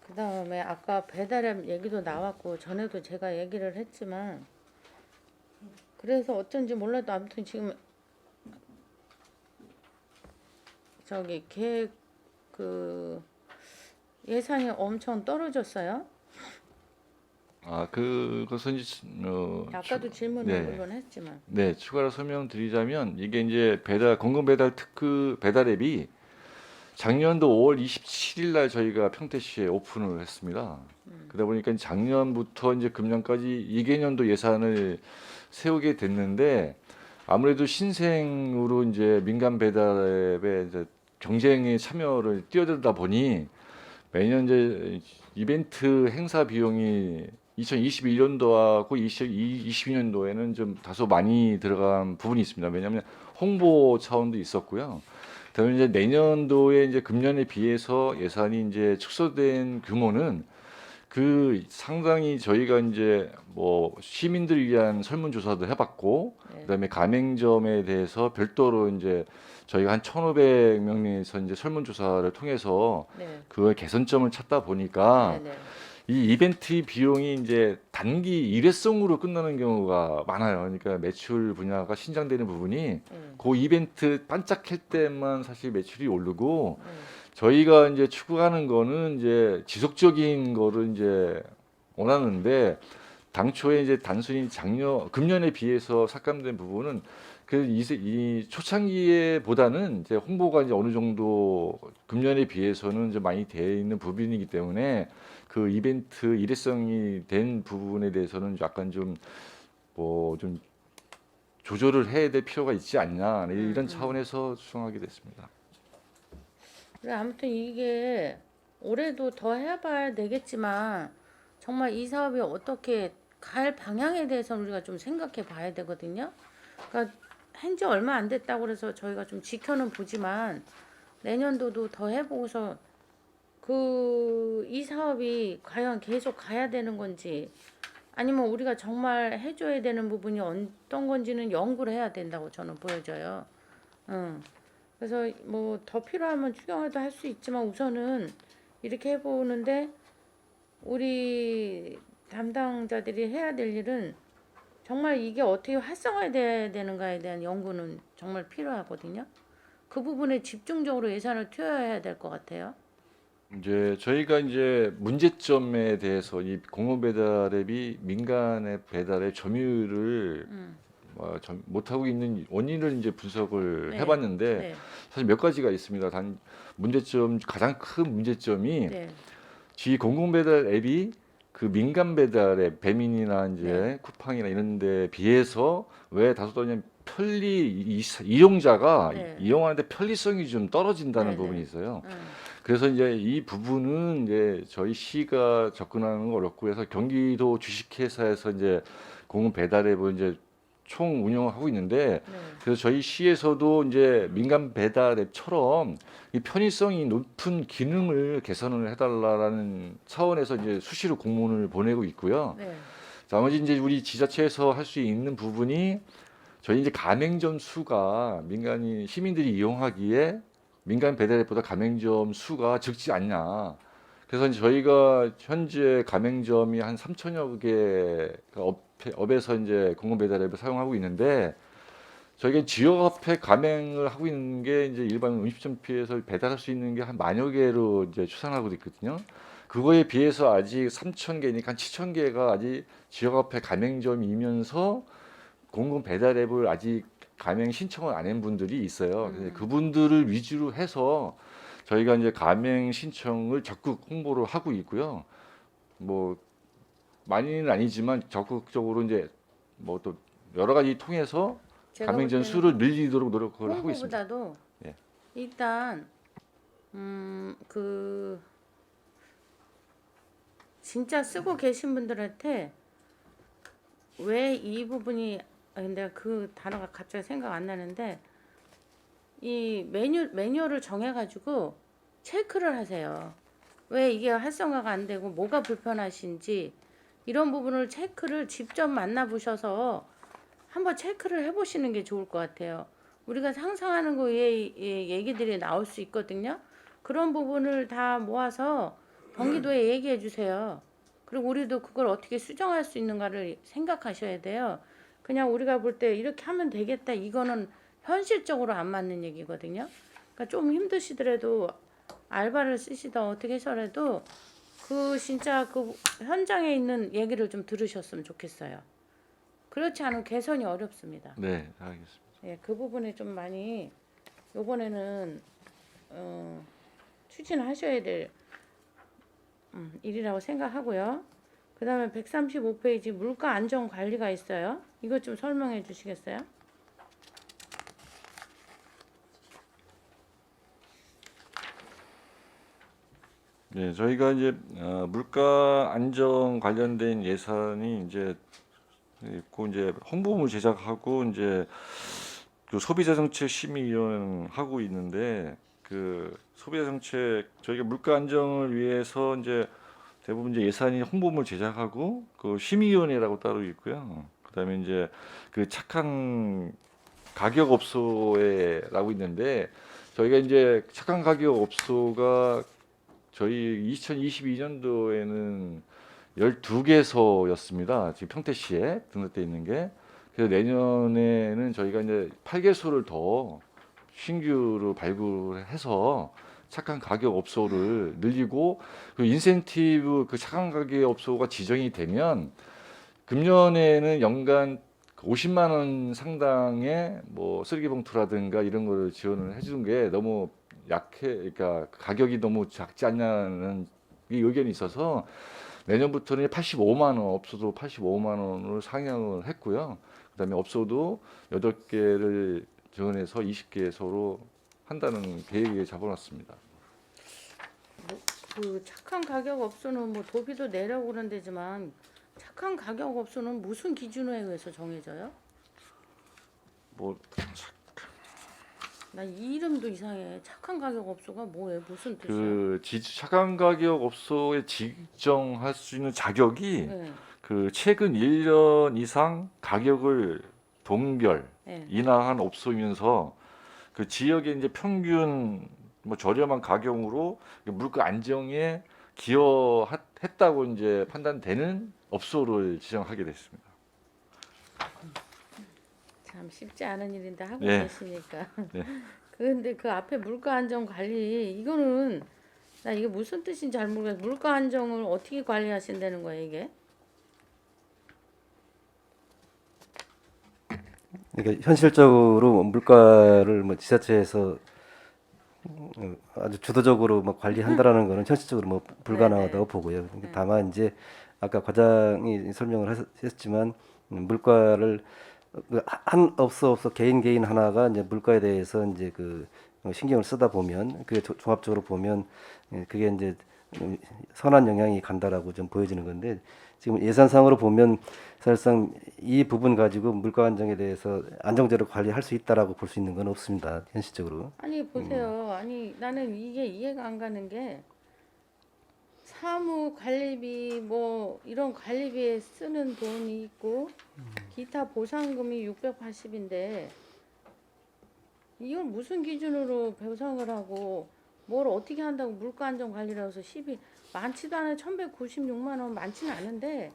그다음에 아까 배달앱 얘기도 나왔고 전에도 제가 얘기를 했지만 그래서 어쩐지 몰라도 아무튼 지금 저기 계획 그 예산이 엄청 떨어졌어요. 그것은 이제 아까도 질문을 네. 물론 했지만. 네, 추가로 설명드리자면 이게 이제 공공 배달 특区배달 앱이 작년도 5월 27일 날 저희가 평택시에 오픈을 했습니다. 그러다 보니까 작년부터 이제 금년까지 2개년도 예산을 세우게 됐는데 아무래도 신생으로 이제 민간 배달앱에 이제 경쟁에 참여를 뛰어들다 보니 매년 이제 이벤트 행사 비용이 2021년도하고 2022년도에는 좀 다소 많이 들어간 부분이 있습니다. 왜냐하면 홍보 차원도 있었고요. 그다음에 이제 내년도에 이제 금년에 비해서 예산이 이제 축소된 규모는 그 상당히 저희가 이제 뭐 시민들을 위한 설문조사도 해봤고 네. 그다음에 가맹점에 대해서 별도로 이제 저희가 한 1,500명에서 이제 설문조사를 통해서 네. 그 개선점을 찾다 보니까 네, 네. 이 이벤트 비용이 이제 단기 일회성으로 끝나는 경우가 많아요. 그러니까 매출 분야가 신장되는 부분이 네. 그 이벤트 반짝할 때만 사실 매출이 오르고 네. 저희가 이제 추구하는 거는 이제 지속적인 거를 이제 원하는데 당초에 이제 단순히 금년에 비해서 삭감된 부분은 이 초창기에 보다는 이제 홍보가 이제 어느 정도 금년에 비해서는 좀 많이 돼 있는 부분이기 때문에 그 이벤트 일회성이 된 부분에 대해서는 약간 좀 조절을 해야 될 필요가 있지 않냐 이런 차원에서 수정하게 됐습니다. 그래, 아무튼 이게 올해도 더 해봐야 되겠지만 정말 이 사업이 어떻게 갈 방향에 대해서는 우리가 좀 생각해 봐야 되거든요. 그러니까 한지 얼마 안 됐다고 그래서 저희가 좀 지켜는 보지만 내년도도 더 해보고서 이 사업이 과연 계속 가야 되는 건지 아니면 우리가 정말 해줘야 되는 부분이 어떤 건지는 연구를 해야 된다고 저는 보여져요. 그래서 뭐 더 필요하면 추경화도 할 수 있지만 우선은 이렇게 해보는데 우리 담당자들이 해야 될 일은 정말 이게 어떻게 활성화돼야 되는가에 대한 연구는 정말 필요하거든요. 그 부분에 집중적으로 예산을 투여해야 될 것 같아요. 이제 저희가 이제 문제점에 대해서 이 공공 배달 앱이 민간의 배달의 점유율을 못하고 있는 원인을 이제 분석을 네. 해봤는데 네, 사실 몇 가지가 있습니다. 가장 큰 문제점이 네, 공공 배달 앱이 그 민간 배달의 배민이나 이제 네. 쿠팡이나 이런 데 비해서 왜 다소더냐 이용자가 네. 이용하는데 편리성이 좀 떨어진다는 네, 부분이 네. 있어요. 음, 그래서 이제 이 부분은 이제 저희 시가 접근하는 거 어렵고 해서 경기도 주식회사에서 이제 공공 배달 앱을 이제 총 운영하고 있는데 네. 그래서 저희 시에서도 이제 민간 배달 앱처럼 이 편의성이 높은 기능을 개선을 해달라는 차원에서 이제 수시로 공문을 보내고 있고요. 네. 나머지 이제 우리 지자체에서 할 수 있는 부분이 저희 이제 가맹점 수가 시민들이 이용하기에 민간 배달 앱보다 가맹점 수가 적지 않냐. 그래서 이제 저희가 현재 가맹점이 한 3천여 개가 업에서 이제 공공 배달 앱을 사용하고 있는데 저희가 지역화폐 가맹을 하고 있는 게 이제 일반 음식점 피해서 배달할 수 있는 게 한 만여 개로 이제 추산하고 있거든요. 그거에 비해서 아직 3천 개니까 한 7천 개가 아직 지역화폐 가맹점이면서 공공 배달 앱을 아직 가맹 신청을 안 한 분들이 있어요. 그래서 그분들을 위주로 해서 저희가 이제 가맹 신청을 적극 홍보를 하고 있고요. 뭐 많이는 아니지만 적극적으로 이제 뭐 또 여러 가지 통해서 제가 가맹점 볼 때는 수를 늘리도록 노력을 하고 있습니다. 홍보보다도 예. 일단 진짜 쓰고 계신 분들한테 왜 이 부분이 근데 그 단어가 갑자기 생각 안 나는데 이 매뉴얼을 정해가지고 체크를 하세요. 왜 이게 활성화가 안 되고 뭐가 불편하신지 이런 부분을 체크를 직접 만나보셔서 한번 체크를 해보시는 게 좋을 것 같아요. 우리가 상상하는 거에 얘기들이 나올 수 있거든요. 그런 부분을 다 모아서 경기도에 얘기해 주세요. 그리고 우리도 그걸 어떻게 수정할 수 있는가를 생각하셔야 돼요. 그냥 우리가 볼 때 이렇게 하면 되겠다. 이거는 현실적으로 안 맞는 얘기거든요. 그러니까 좀 힘드시더라도 알바를 쓰시다 어떻게 해서라도 진짜 그 현장에 있는 얘기를 좀 들으셨으면 좋겠어요. 그렇지 않으면 개선이 어렵습니다. 네, 알겠습니다. 예, 그 부분에 좀 많이 요번에는 추진하셔야 될 일이라고 생각하고요. 그 다음에 135페이지 물가 안정 관리가 있어요. 이것 좀 설명해 주시겠어요? 네, 저희가 이제 물가 안정 관련된 예산이 이제 있고 이제 홍보물 제작하고 이제 그 소비자 정책 심의위원 하고 있는데 그 소비자 정책 저희가 물가 안정을 위해서 이제 대부분 이제 예산이 홍보물 제작하고 그 심의위원회라고 따로 있고요. 그다음에 이제 그 착한 가격 업소에라고 있는데 저희가 이제 착한 가격 업소가 저희 2022년도에는 12개소였습니다. 지금 평택시에 등록돼 있는 게. 그래서 내년에는 저희가 이제 8개소를 더 신규로 발굴해서 착한 가격 업소를 늘리고 그 인센티브 그 착한 가격 업소가 지정이 되면 금년에는 연간 50만 원 상당의 뭐 쓰레기봉투라든가 이런 거를 지원을 해주는 게 너무 약해, 그러니까 가격이 너무 작지 않냐는 이 의견이 있어서 내년부터는 85만 원, 업소도 85만 원으로 상향을 했고요. 그다음에 업소도 8개를 지원해서 20개소로 한다는 계획에 잡아놨습니다. 그 착한 가격 업소는 뭐 도비도 내려고 그런 데지만 착한 가격 업소는 무슨 기준에 의해서 정해져요? 뭐 나 이 이름도 이상해. 착한 가격 업소가 뭐예요? 무슨 뜻이야? 그 착한 가격 업소에 지정할 수 있는 자격이 네, 그 최근 1년 이상 가격을 동별 네. 인하한 업소이면서 그 지역의 이제 평균 뭐 저렴한 가격으로 물가 안정에 기여했다고 이제 판단되는 업소를 지정하게 됐습니다. 참 쉽지 않은 일인데 하고 네. 계시니까. 네. 그런데 그 앞에 물가 안정 관리 이거는 나 이게 무슨 뜻인지 잘 모르겠어. 물가 안정을 어떻게 관리하신다는 거예요, 이게? 그러니까 현실적으로 물가를 뭐 지자체에서 아주 주도적으로 뭐 관리한다라는 거는 현실적으로 뭐 불가능하다고 보고요. 네. 다만 이제 아까 과장이 설명을 했지만 물가를 한 업소 개인 하나가 이제 물가에 대해서 이제 그 신경을 쓰다 보면 그게 종합적으로 보면 그게 이제 선한 영향이 간다라고 좀 보여지는 건데 지금 예산상으로 보면 사실상 이 부분 가지고 물가 안정에 대해서 안정적으로 관리할 수 있다라고 볼 수 있는 건 없습니다. 현실적으로. 아니 보세요. 아니 나는 이게 이해가 안 가는 게 사무 관리비 뭐 이런 관리비에 쓰는 돈이 있고 기타 보상금이 680인데 이걸 무슨 기준으로 배상을 하고 뭘 어떻게 한다고 물가 안정 관리라서 10이 많지도 않아요. 1,196만 원 많지는 않은데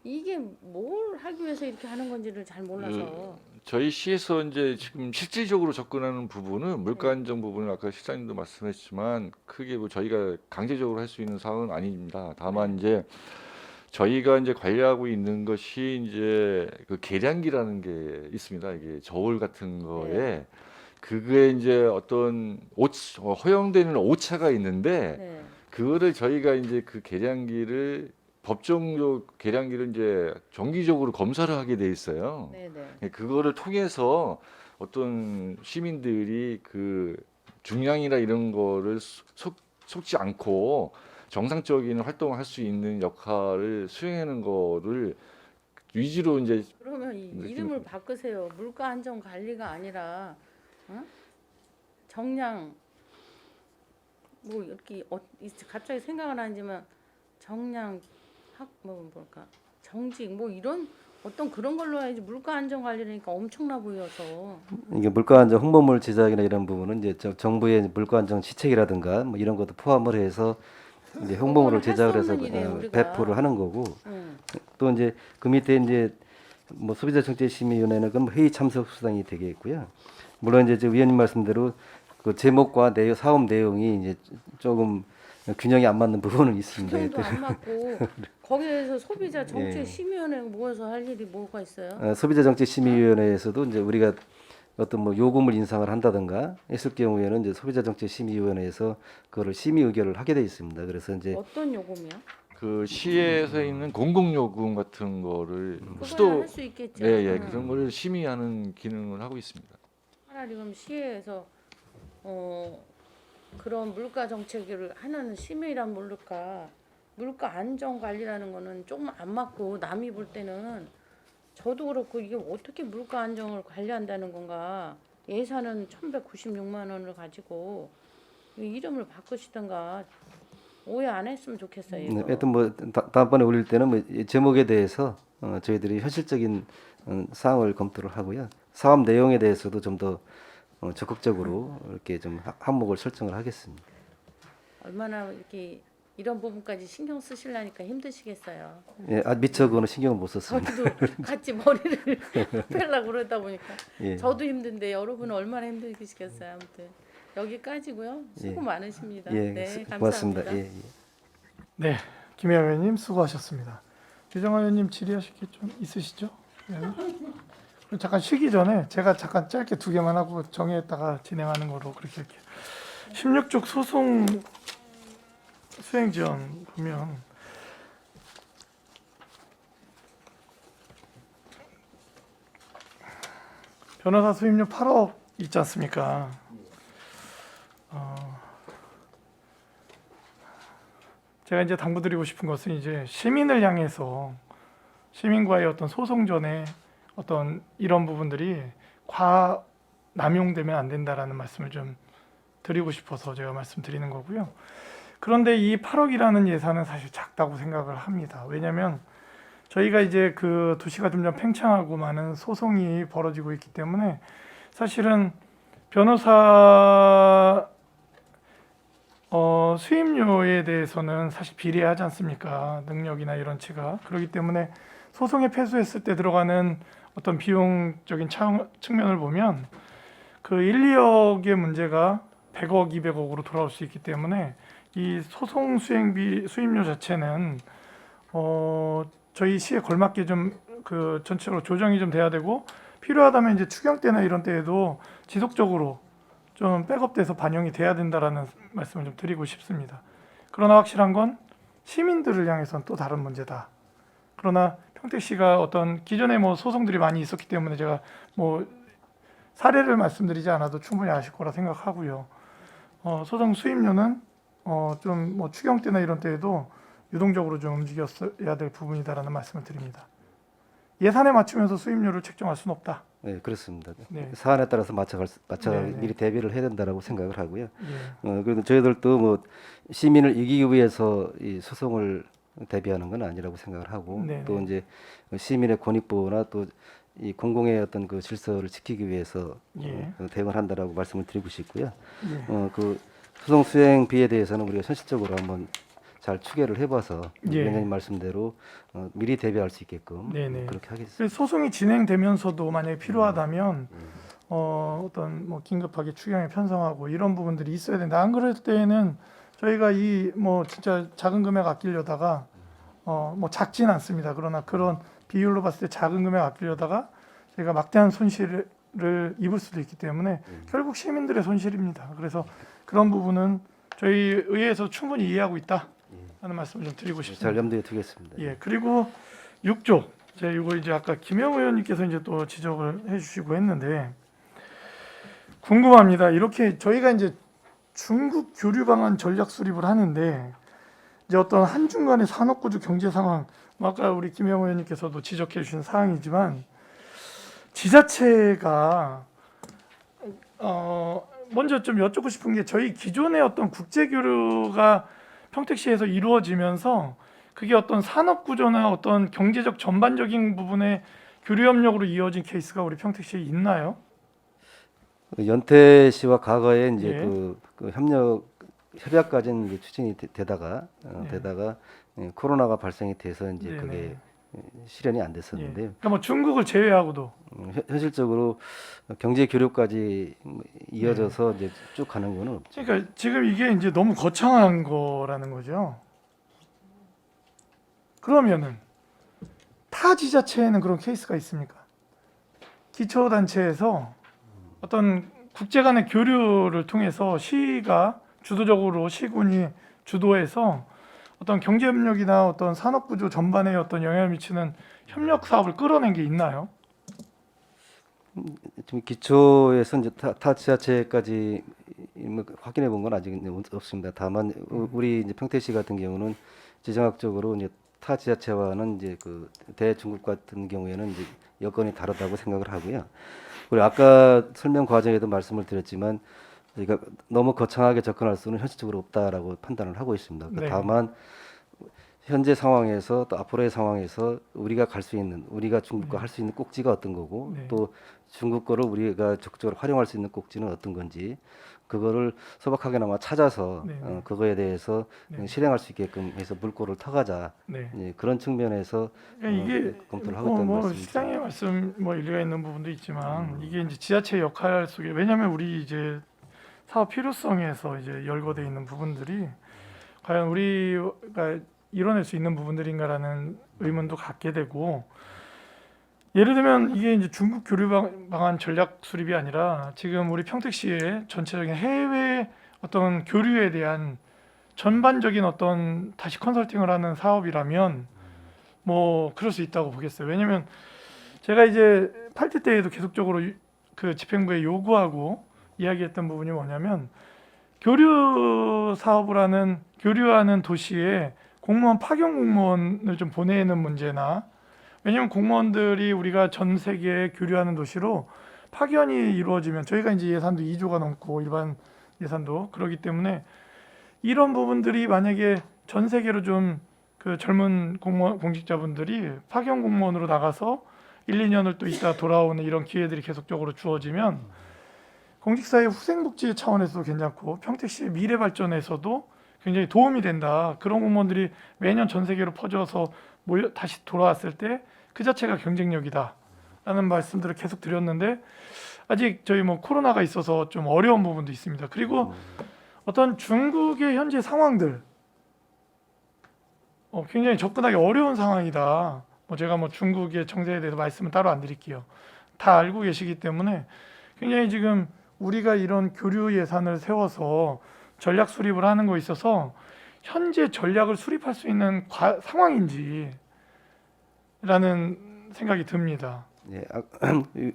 이게 뭘 하기 위해서 이렇게 하는 건지를 잘 몰라서. 저희 시에서 이제 지금 실질적으로 접근하는 부분은 물가 안정 부분은 아까 실장님도 말씀하셨지만 크게 뭐 저희가 강제적으로 할 수 있는 사항은 아닙니다. 다만 이제 저희가 이제 관리하고 있는 것이 이제 그 계량기라는 게 있습니다. 이게 저울 같은 거에 그게 이제 어떤 허용되는 오차가 있는데 네. 그거를 저희가 이제 그 계량기를 법정적 계량기를 이제 정기적으로 검사를 하게 돼 있어요. 네, 네. 그거를 통해서 어떤 시민들이 그 중량이나 이런 거를 속지 않고 정상적인 활동을 할 수 있는 역할을 수행하는 거를 위주로 이제 그러면 이 이름을 바꾸세요. 물가 안정 관리가 아니라 정량 뭐 이렇게 갑자기 생각은 안 나지만 정량 뭘까 정직 뭐 이런 어떤 그런 걸로 해야지 물가 안정 관리라니까 엄청나 보여서. 이게 물가 안정 홍보물 제작이나 이런 부분은 이제 정부의 물가 안정 시책이라든가 뭐 이런 것도 포함을 해서 이제 홍보물을 그거는 할수 제작을 해서 없는 일이에요, 우리가. 배포를 하는 거고 응. 또 이제 그 밑에 이제 뭐 소비자정책심의위원회는 그럼 회의 참석 수당이 되겠고요. 물론 이제 위원님 말씀대로 그 제목과 사업 내용이 이제 조금 균형이 안 맞는 부분은 있습니다. 균형도 안 맞고 거기에서 소비자 예. 정책 심의위원회 모여서 할 일이 뭐가 있어요? 소비자정책심의위원회에서도 이제 우리가 어떤 뭐 요금을 인상을 한다든가 했을 경우에는 이제 소비자정책심의위원회에서 그거를 심의 의결을 하게 돼 있습니다. 그래서 이제 어떤 요금이요? 그 시에서 있는 공공요금 같은 거를 그거야 수도 할 수 있겠죠. 예, 응. 그런 거를 심의하는 기능을 하고 있습니다. 차라리 그럼 시에서 그런 물가 정책을 하는 심의란 모를까 물가 안정 관리라는 거는 조금 안 맞고 남이 볼 때는 저도 그렇고 이게 어떻게 물가 안정을 관리한다는 건가. 예산은 1,196만 원을 가지고 이름을 바꾸시던가 오해 안 했으면 좋겠어요. 이거. 하여튼 뭐 다음번에 올릴 때는 뭐 이 제목에 대해서 저희들이 현실적인 사항을 검토를 하고요. 사업 내용에 대해서도 좀 더 적극적으로 이렇게 좀 항목을 설정을 하겠습니다. 얼마나 이렇게 이런 부분까지 신경 쓰시려니까 힘드시겠어요. 예, 미처 그거는 신경을 못 썼습니다. 저도 같이 머리를 빼려고 그러다 보니까 예. 저도 힘든데 여러분은 얼마나 힘드시겠어요. 아무튼 여기까지고요. 수고 예. 많으십니다. 예, 네, 고맙습니다. 감사합니다. 예, 예. 네, 김혜영 의원님 수고하셨습니다. 유정아 의원님 질의하실 게 좀 있으시죠? 네. 그럼 잠깐 쉬기 전에 제가 잠깐 짧게 2개만 하고 정리했다가 진행하는 거로 그렇게 할게요. 16쪽 소송 수행 지원 보면 변호사 수임료 8억 있지 않습니까? 제가 이제 당부드리고 싶은 것은 이제 시민을 향해서 시민과의 어떤 소송 전에 어떤 이런 부분들이 남용되면 안 된다라는 말씀을 좀 드리고 싶어서 제가 말씀드리는 거고요. 그런데 이 8억이라는 예산은 사실 작다고 생각을 합니다. 왜냐하면 저희가 이제 그 도시가 점점 팽창하고 많은 소송이 벌어지고 있기 때문에 사실은 변호사 수임료에 대해서는 사실 비례하지 않습니까? 능력이나 이런 치가. 그렇기 때문에 소송에 패소했을 때 들어가는 어떤 비용적인 측면을 보면 그 1, 2억의 문제가 100억, 200억으로 돌아올 수 있기 때문에 이 소송 수행비 수임료 자체는 저희 시에 걸맞게 좀 그 전체적으로 조정이 좀 돼야 되고 필요하다면 이제 추경 때나 이런 때에도 지속적으로 좀 백업돼서 반영이 돼야 된다라는 말씀을 좀 드리고 싶습니다. 그러나 확실한 건 시민들을 향해서는 또 다른 문제다. 그러나 평택시가 어떤 기존에 뭐 소송들이 많이 있었기 때문에 제가 뭐 사례를 말씀드리지 않아도 충분히 아실 거라 생각하고요. 소송 수임료는 좀 뭐 추경 때나 이런 때에도 유동적으로 좀 움직였어야 될 부분이다라는 말씀을 드립니다. 예산에 맞추면서 수임료를 책정할 수는 없다. 네, 그렇습니다. 네. 사안에 따라서 맞춰 네, 네. 미리 대비를 해야 된다라고 생각을 하고요. 예. 그래도 저희들도 뭐 시민을 이기기 위해서 이 소송을 대비하는 건 아니라고 생각을 하고 네, 또 네. 이제 시민의 권익보호나 또 이 공공의 어떤 그 질서를 지키기 위해서 예. 대응을 한다라고 말씀을 드리고 싶고요. 예. 그 소송 수행비에 대해서는 우리가 현실적으로 한번 잘 추계를 해봐서 예. 위원장님 말씀대로 미리 대비할 수 있게끔 네네. 그렇게 하겠습니다. 그래서 소송이 진행되면서도 만약에 필요하다면 어떤 뭐 긴급하게 추경에 편성하고 이런 부분들이 있어야 된다. 안 그럴 때에는 저희가 이 뭐 진짜 작은 금액 아끼려다가 뭐 작진 않습니다. 그러나 그런 비율로 봤을 때 작은 금액 아끼려다가 저희가 막대한 손실을 입을 수도 있기 때문에 결국 시민들의 손실입니다. 그래서 그런 부분은 저희 의회에서 충분히 이해하고 있다 하는 말씀을 좀 드리고 싶습니다. 잘 염두에 두겠습니다. 예, 그리고 6조. 제가 이거 이제 아까 김영 의원님께서 이제 또 지적을 해주시고 했는데 궁금합니다. 이렇게 저희가 이제 중국 교류 방안 전략 수립을 하는데 이제 어떤 한중 간의 산업구조 경제 상황, 뭐 아까 우리 김영 의원님께서도 지적해 주신 사항이지만 지자체가 먼저 좀 여쭙고 싶은 게 저희 기존의 어떤 국제 교류가 평택시에서 이루어지면서 그게 어떤 산업 구조나 어떤 경제적 전반적인 부분의 교류 협력으로 이어진 케이스가 우리 평택시에 있나요? 연태시와 과거에 이제 예. 그 협약까지는 이제 추진이 되다가 코로나가 발생이 돼서 이제 네네. 그게 실현이 안 예. 됐었는데요. 그러니까 뭐 중국을 제외하고도 현실적으로 경제 교류까지 이어져서 이제 쭉 가는 거는 없죠. 그러니까 지금 이게 이제 너무 거창한 거라는 거죠. 그러면은 타 지자체에는 그런 케이스가 있습니까? 기초단체에서 어떤 국제 간의 교류를 통해서 시가 주도적으로 시군이 주도해서 어떤 경제협력이나 어떤 산업구조 전반에 어떤 영향을 미치는 협력 사업을 끌어낸 게 있나요? 지금 기초에서 이제 타 지자체까지 뭐 확인해 본 건 아직 없습니다. 다만 우리 이제 평택시 같은 경우는 지정학적으로 이제 타 지자체와는 이제 그 대중국 같은 경우에는 이제 여건이 다르다고 생각을 하고요. 그리고 아까 설명 과정에도 말씀을 드렸지만 저희가 너무 거창하게 접근할 수는 현실적으로 없다라고 판단을 하고 있습니다. 네. 다만 현재 상황에서 또 앞으로의 상황에서 우리가 갈 수 있는 우리가 중국과 할 수 있는 꼭지가 어떤 거고 네. 또 중국 거를 우리가 적극적으로 활용할 수 있는 꼭지는 어떤 건지 그거를 소박하게나마 찾아서 네, 네. 그거에 대해서 네. 실행할 수 있게끔 해서 물꼬를 터가자 네. 그런 측면에서 그러니까 이게 검토를 하겠다는 뭐 말씀이죠. 시장의 말씀 뭐 일리가 있는 부분도 있지만 이게 이제 지자체 역할 속에 왜냐하면 우리 이제 사업 필요성에서 이제 열거돼 있는 부분들이 과연 우리가 이뤄낼 수 있는 부분들인가라는 의문도 갖게 되고, 예를 들면 이게 이제 중국 교류 방안 전략 수립이 아니라 지금 우리 평택시의 전체적인 해외 어떤 교류에 대한 전반적인 어떤 다시 컨설팅을 하는 사업이라면 뭐 그럴 수 있다고 보겠어요. 왜냐면 제가 이제 8대 때에도 계속적으로 그 집행부에 요구하고 이야기했던 부분이 뭐냐면, 교류 사업을 하는 교류하는 도시에 공무원 파견 공무원을 좀 보내는 문제나, 왜냐면 공무원들이 우리가 전 세계에 교류하는 도시로 파견이 이루어지면 저희가 이제 예산도 2조가 넘고 일반 예산도 그러기 때문에 이런 부분들이 만약에 전 세계로 좀 그 젊은 공무원 공직자분들이 파견 공무원으로 나가서 1, 2년을 또 있다 돌아오는 이런 기회들이 계속적으로 주어지면 공직사회 후생복지 차원에서도 괜찮고 평택시의 미래 발전에서도 굉장히 도움이 된다. 그런 공무원들이 매년 전 세계로 퍼져서 다시 돌아왔을 때 그 자체가 경쟁력이다 라는 말씀들을 계속 드렸는데, 아직 저희 뭐 코로나가 있어서 좀 어려운 부분도 있습니다. 그리고 어떤 중국의 현재 상황들 굉장히 접근하기 어려운 상황이다. 뭐 제가 뭐 중국의 정세에 대해서 말씀은 따로 안 드릴게요. 다 알고 계시기 때문에 굉장히 지금 우리가 이런 교류 예산을 세워서 전략 수립을 하는 거에 있어서 현재 전략을 수립할 수 있는 상황인지 라는 생각이 듭니다. 예,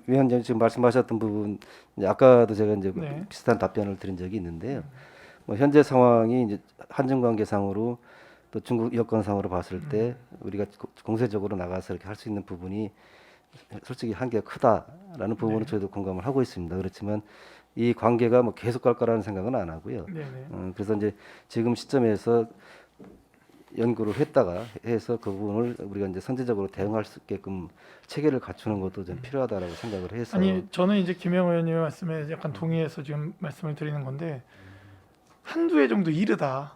위원장님 지금 말씀하셨던 부분, 이제 아까도 제가 이제 네. 비슷한 답변을 드린 적이 있는데요. 뭐 현재 상황이 이제 한중 관계상으로 또 중국 여건상으로 봤을 때 우리가 공세적으로 나가서 이렇게 할 수 있는 부분이 솔직히 한계가 크다라는 부분은 저희도 공감을 하고 있습니다. 그렇지만 이 관계가 뭐 계속 갈 거라는 생각은 안 하고요. 네네. 그래서 이제 지금 시점에서 연구를 했다가 해서 그 부분을 우리가 이제 선제적으로 대응할 수 있게끔 체계를 갖추는 것도 좀 필요하다라고 생각을 해서. 아니 저는 이제 김영 의원님의 말씀에 약간 동의해서 지금 말씀을 드리는 건데, 한두 해 정도 이르다.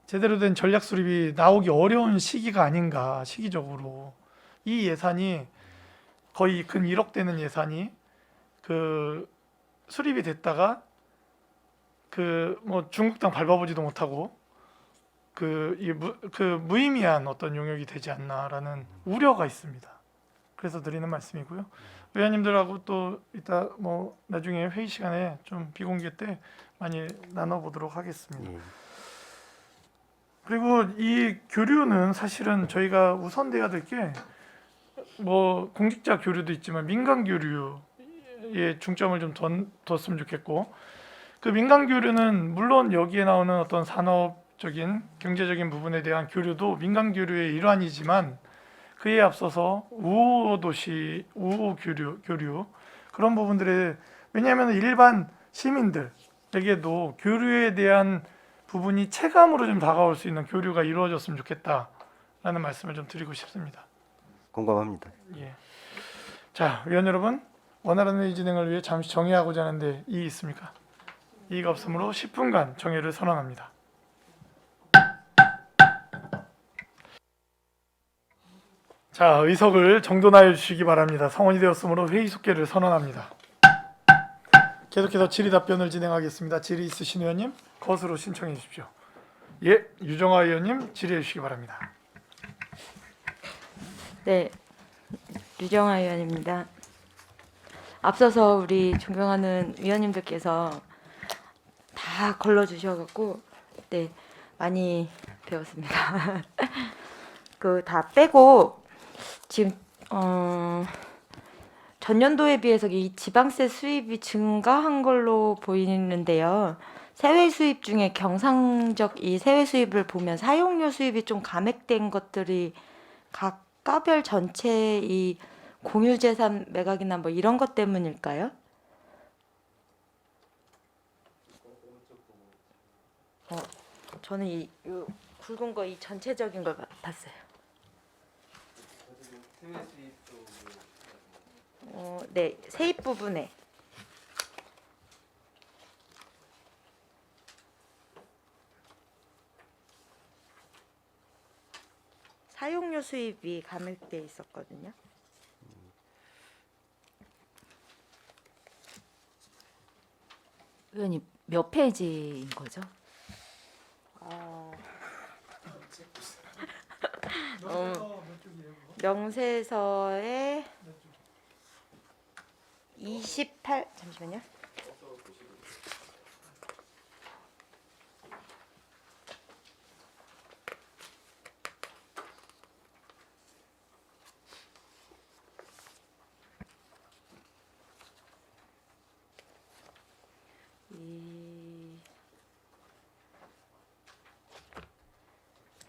제대로 된 전략 수립이 나오기 어려운 시기가 아닌가, 시기적으로. 이 예산이 거의 근 1억 되는 예산이 그 수립이 됐다가 그 뭐 중국 땅 밟아보지도 못하고 그 무의미한 어떤 용역이 되지 않나라는 우려가 있습니다. 그래서 드리는 말씀이고요. 의원님들하고 또 이따 뭐 나중에 회의 시간에 좀 비공개 때 많이 나눠보도록 하겠습니다. 예. 그리고 이 교류는 사실은 저희가 우선돼야 될 게 뭐 공직자 교류도 있지만 민간 교류에 중점을 좀 뒀으면 좋겠고, 그 민간 교류는 물론 여기에 나오는 어떤 산업적인 경제적인 부분에 대한 교류도 민간 교류의 일환이지만 그에 앞서서 우호 도시 우호 교류 그런 부분들에, 왜냐하면 일반 시민들에게도 교류에 대한 부분이 체감으로 좀 다가올 수 있는 교류가 이루어졌으면 좋겠다라는 말씀을 좀 드리고 싶습니다. 공감합니다. 예. 자, 위원 여러분, 원활한 회의 진행을 위해 잠시 정회하고자 하는데 이의 있습니까? 이의가 없으므로 10분간 정회를 선언합니다. 자, 의석을 정돈하여 주시기 바랍니다. 성원이 되었으므로 회의 속개를 선언합니다. 계속해서 질의 답변을 진행하겠습니다. 질의 있으신 의원님 거스로 신청해 주십시오. 예, 유정화 의원님 질의해 주시기 바랍니다. 네, 유정아 의원입니다. 앞서서 우리 존경하는 위원님들께서 다 걸러주셔갖고 네 많이 배웠습니다. 그 다 빼고 지금 전년도에 비해서 이 지방세 수입이 증가한 걸로 보이는데요. 세외 수입 중에 경상적 이 세외 수입을 보면 사용료 수입이 좀 감액된 것들이 각 과별 전체 이 공유재산 매각이나 뭐 이런 것 때문일까요? 저는 이 굵은 거 이 전체적인 걸 봤어요. 네, 세입 부분에 사용료 수입이 감액돼 있었거든요. 의원님 몇 페이지인 거죠? 명세서에 28 잠시만요.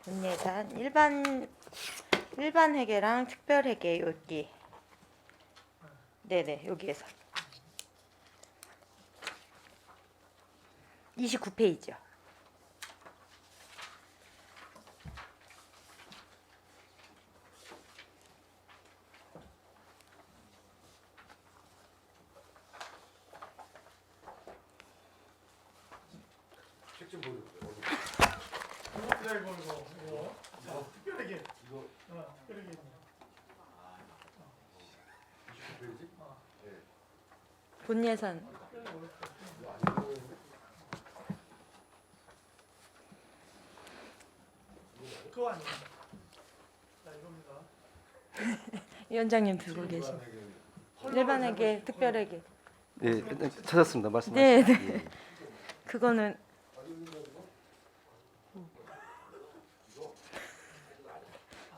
본예산 일반 회계랑 특별 회계 여기. 네네 여기에서 29페이지요. 특별하게 특별하게 본예산 그거 아니에요. 자 이겁니다. 위원장님 들고 계신 일반 회계, 특별 회계. 예, 찾았습니다. 말씀하시죠. 네, 네. 예. 그거는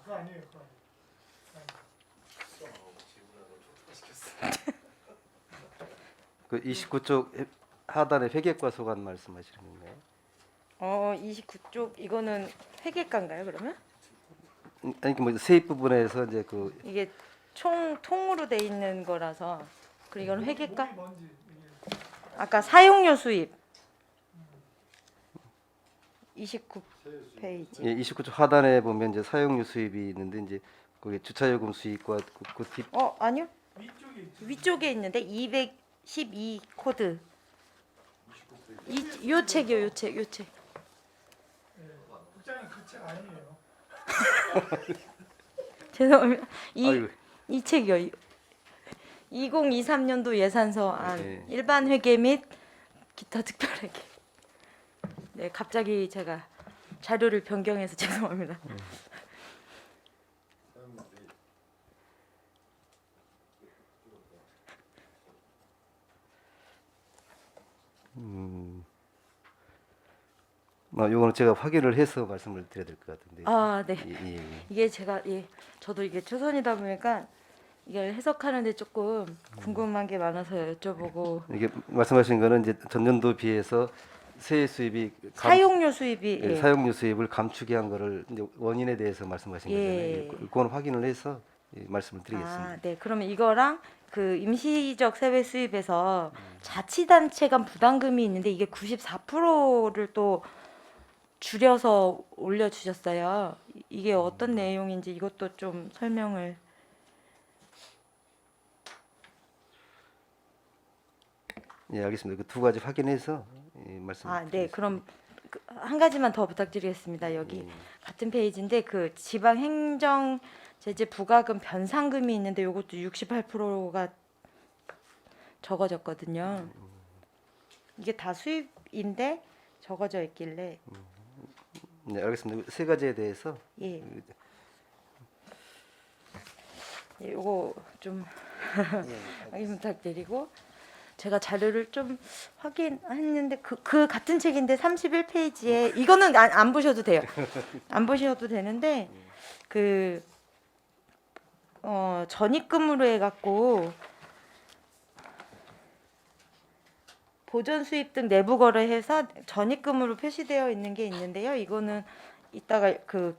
그거 아니에요. 그거 아니에요. 그 29쪽 하단에 회계과 소관 말씀하시는 건가요? 29쪽 이거는 회계과인가요, 그러면? 아니 뭐 세입 부분에서 이제 그 이게 통으로 돼 있는 거라서. 그리고 이건 회계과? 목이 뭔지 이게 아까 사용료 수입 29페이지. 예, 29쪽 하단에 보면 이제 사용료 수입이 있는데 이제 거기 주차요금 수입과 그 뒷 아니요. 위쪽에 있죠. 위쪽에 있는데 212 코드. 요 책이요, 요 책. 국장님 그 책 아니에요. 죄송합니다. 아이고. 이 책이요. 2023년도 예산서 안 네. 일반 회계 및 기타 특별 회계. 네, 갑자기 제가 자료를 변경해서 죄송합니다. 요거는 제가 확인을 해서 말씀을 드려야 될 것 같은데. 아, 네. 예, 예. 이게 제가 저도 이게 초선이다 보니까 이걸 해석하는데 조금 궁금한 게 많아서 여쭤보고 이게 말씀하신 거는 이제 전년도 비해서 세액 수입이 사용료 수입이 예, 사용료 수입을 감축이 한 거를 이제 원인에 대해서 말씀하신 예. 거잖아요. 그건 확인을 해서 말씀을 드리겠습니다. 아, 네. 그러면 이거랑 그 임시적 세외 수입에서 자치단체 간 부담금이 있는데 이게 94%를 또 줄여서 올려주셨어요. 이게 어떤 내용인지 이것도 좀 설명을. 예, 알겠습니다. 그 두 가지 확인해서 말씀. 아, 네. 그럼 한 가지만 더 부탁드리겠습니다. 여기 같은 페이지인데 그 지방 행정 제재 부과금 변상금이 있는데 이것도 68%가 적어졌거든요. 이게 다 수입인데 적어져 있길래 네, 알겠습니다. 세 가지에 대해서 예. 이거 좀 확인 부탁드리고 제가 자료를 좀 확인했는데 그 같은 책인데 31페이지에 이거는 안 보셔도 돼요. 안 보셔도 되는데 그 전입금으로 해갖고 보전 수입 등 내부 거래해서 전입금으로 표시되어 있는 게 있는데요. 이거는 이따가 그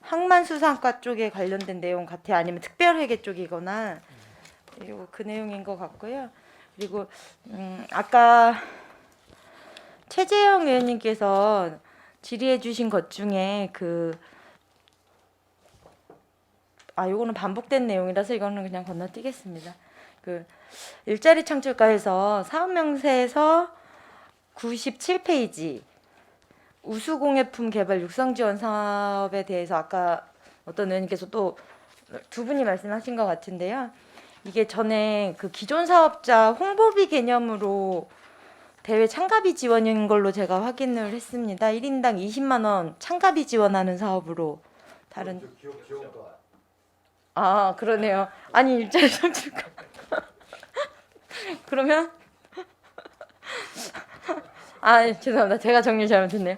항만수산과 쪽에 관련된 내용 같아요. 아니면 특별회계 쪽이거나 이거 그 내용인 것 같고요. 그리고 아까 최재형 의원님께서 질의해 주신 것 중에 요거는 반복된 내용이라서 이거는 그냥 건너뛰겠습니다. 그 일자리 창출과에서 사업명세서 97페이지 우수공예품 개발 육성 지원 사업에 대해서 아까 어떤 의원님께서 또 두 분이 말씀하신 것 같은데요. 이게 전에 그 기존 사업자 홍보비 개념으로 대회 참가비 지원인 걸로 제가 확인을 했습니다. 1인당 20만 원 참가비 지원하는 사업으로 다른 아, 그러네요. 아니, 일자리 창출가. 그러면 아, 죄송합니다. 제가 정리 잘못했네요.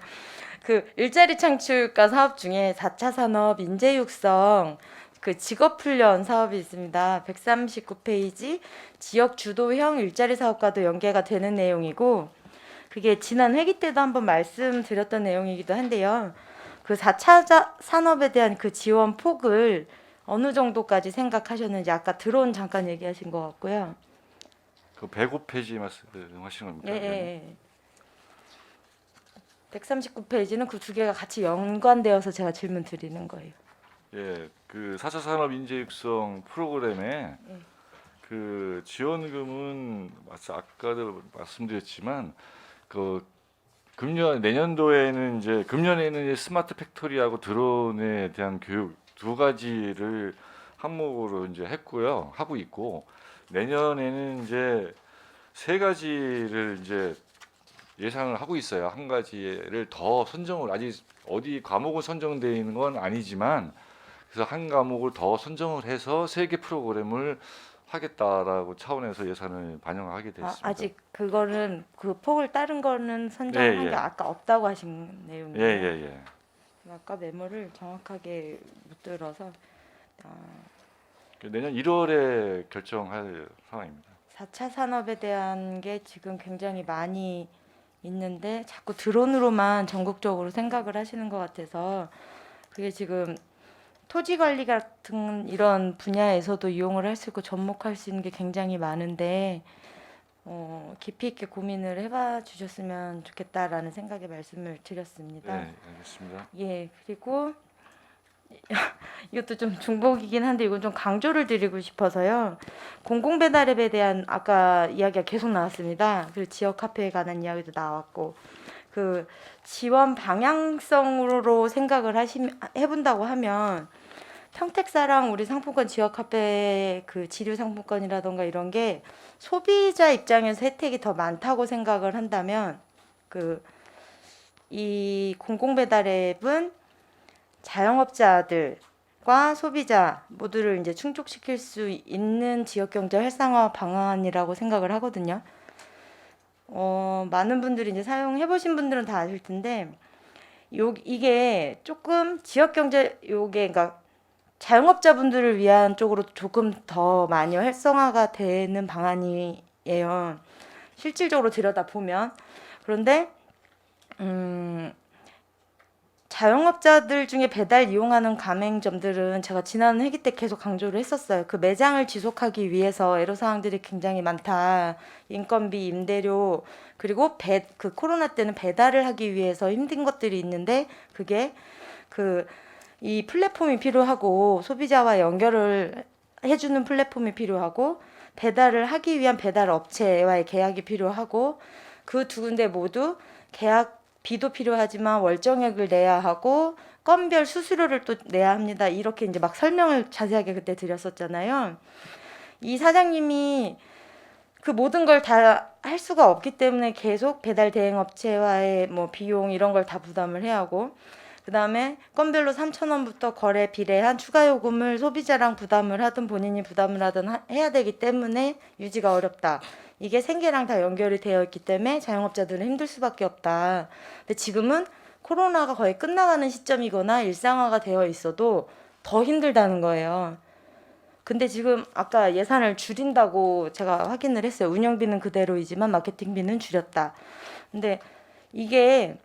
그 일자리 창출가 사업 중에 4차 산업 인재 육성 그 직업 훈련 사업이 있습니다. 139페이지 지역 주도형 일자리 사업과도 연계가 되는 내용이고 그게 지난 회기 때도 한번 말씀드렸던 내용이기도 한데요. 그 4차 산업에 대한 그 지원 폭을 어느 정도까지 생각하셨는지 아까 드론 잠깐 얘기하신 것 같고요. 그 105페이지 말씀하시는 겁니까? 예. 139페이지는 그 두 개가 같이 연관되어서 제가 질문 드리는 거예요. 예, 그 4차 산업 인재 육성 프로그램에 그 지원금은 아까도 말씀드렸지만 그 내년도에는 이제 금년에는 이제 스마트 팩토리하고 드론에 대한 교육 두 가지를 항목으로 이제 했고요. 하고 있고 내년에는 이제 세 가지를 이제 예상을 하고 있어요. 한 가지를 더 선정을 아직 어디 과목은 선정되어 있는 건 아니지만 그래서 한 과목을 더 선정을 해서 3개 프로그램을 하겠다라고 차원에서 예산을 반영하게 됐습니다. 아직 그거는 그 폭을 따른 거는 선정한 게 아까 없다고 하신 내용이에요. 예. 아까 메모를 정확하게 못 들어서 내년 1월에 결정할 상황입니다. 4차 산업에 대한 게 지금 굉장히 많이 있는데 자꾸 드론으로만 전국적으로 생각을 하시는 것 같아서 그게 지금 토지 관리 같은 이런 분야에서도 이용을 할 수 있고 접목할 수 있는 게 굉장히 많은데 깊이 있게 고민을 해봐 주셨으면 좋겠다라는 생각에 말씀을 드렸습니다. 네, 알겠습니다. 예, 그리고 이것도 좀 중복이긴 한데 이건 좀 강조를 드리고 싶어서요. 공공배달앱에 대한 아까 이야기가 계속 나왔습니다. 그리고 지역 카페에 관한 이야기도 나왔고 그 지원 방향성으로 생각을 해본다고 하면 평택사랑 우리 상품권 지역 카페 그 지류 상품권이라던가 이런 게 소비자 입장에서 혜택이 더 많다고 생각을 한다면 그 이 공공배달앱은 자영업자들과 소비자 모두를 이제 충족시킬 수 있는 지역경제 활성화 방안이라고 생각을 하거든요. 많은 분들이 이제 사용해 보신 분들은 다 아실 텐데 이게 조금 지역경제 그러니까 자영업자분들을 위한 쪽으로 조금 더 많이 활성화가 되는 방안이에요. 실질적으로 들여다보면. 그런데 자영업자들 중에 배달 이용하는 가맹점들은 제가 지난 회기 때 계속 강조를 했었어요. 그 매장을 지속하기 위해서 애로사항들이 굉장히 많다. 인건비, 임대료, 그리고 그 코로나 때는 배달을 하기 위해서 힘든 것들이 있는데 그게 이 플랫폼이 필요하고 소비자와 연결을 해주는 플랫폼이 필요하고 배달을 하기 위한 배달 업체와의 계약이 필요하고 그 두 군데 모두 계약비도 필요하지만 월정액을 내야 하고 건별 수수료를 또 내야 합니다. 이렇게 이제 막 설명을 자세하게 그때 드렸었잖아요. 이 사장님이 그 모든 걸 다 할 수가 없기 때문에 계속 배달 대행 업체와의 뭐 비용 이런 걸 다 부담을 해야 하고 그다음에 건별로 3,000원부터 거래 비례한 추가 요금을 소비자랑 부담을 하든 본인이 부담을 하든 해야 되기 때문에 유지가 어렵다. 이게 생계랑 다 연결이 되어 있기 때문에 자영업자들은 힘들 수밖에 없다. 근데 지금은 코로나가 거의 끝나가는 시점이거나 일상화가 되어 있어도 더 힘들다는 거예요. 근데 지금 아까 예산을 줄인다고 제가 확인을 했어요. 운영비는 그대로이지만 마케팅비는 줄였다. 근데 이게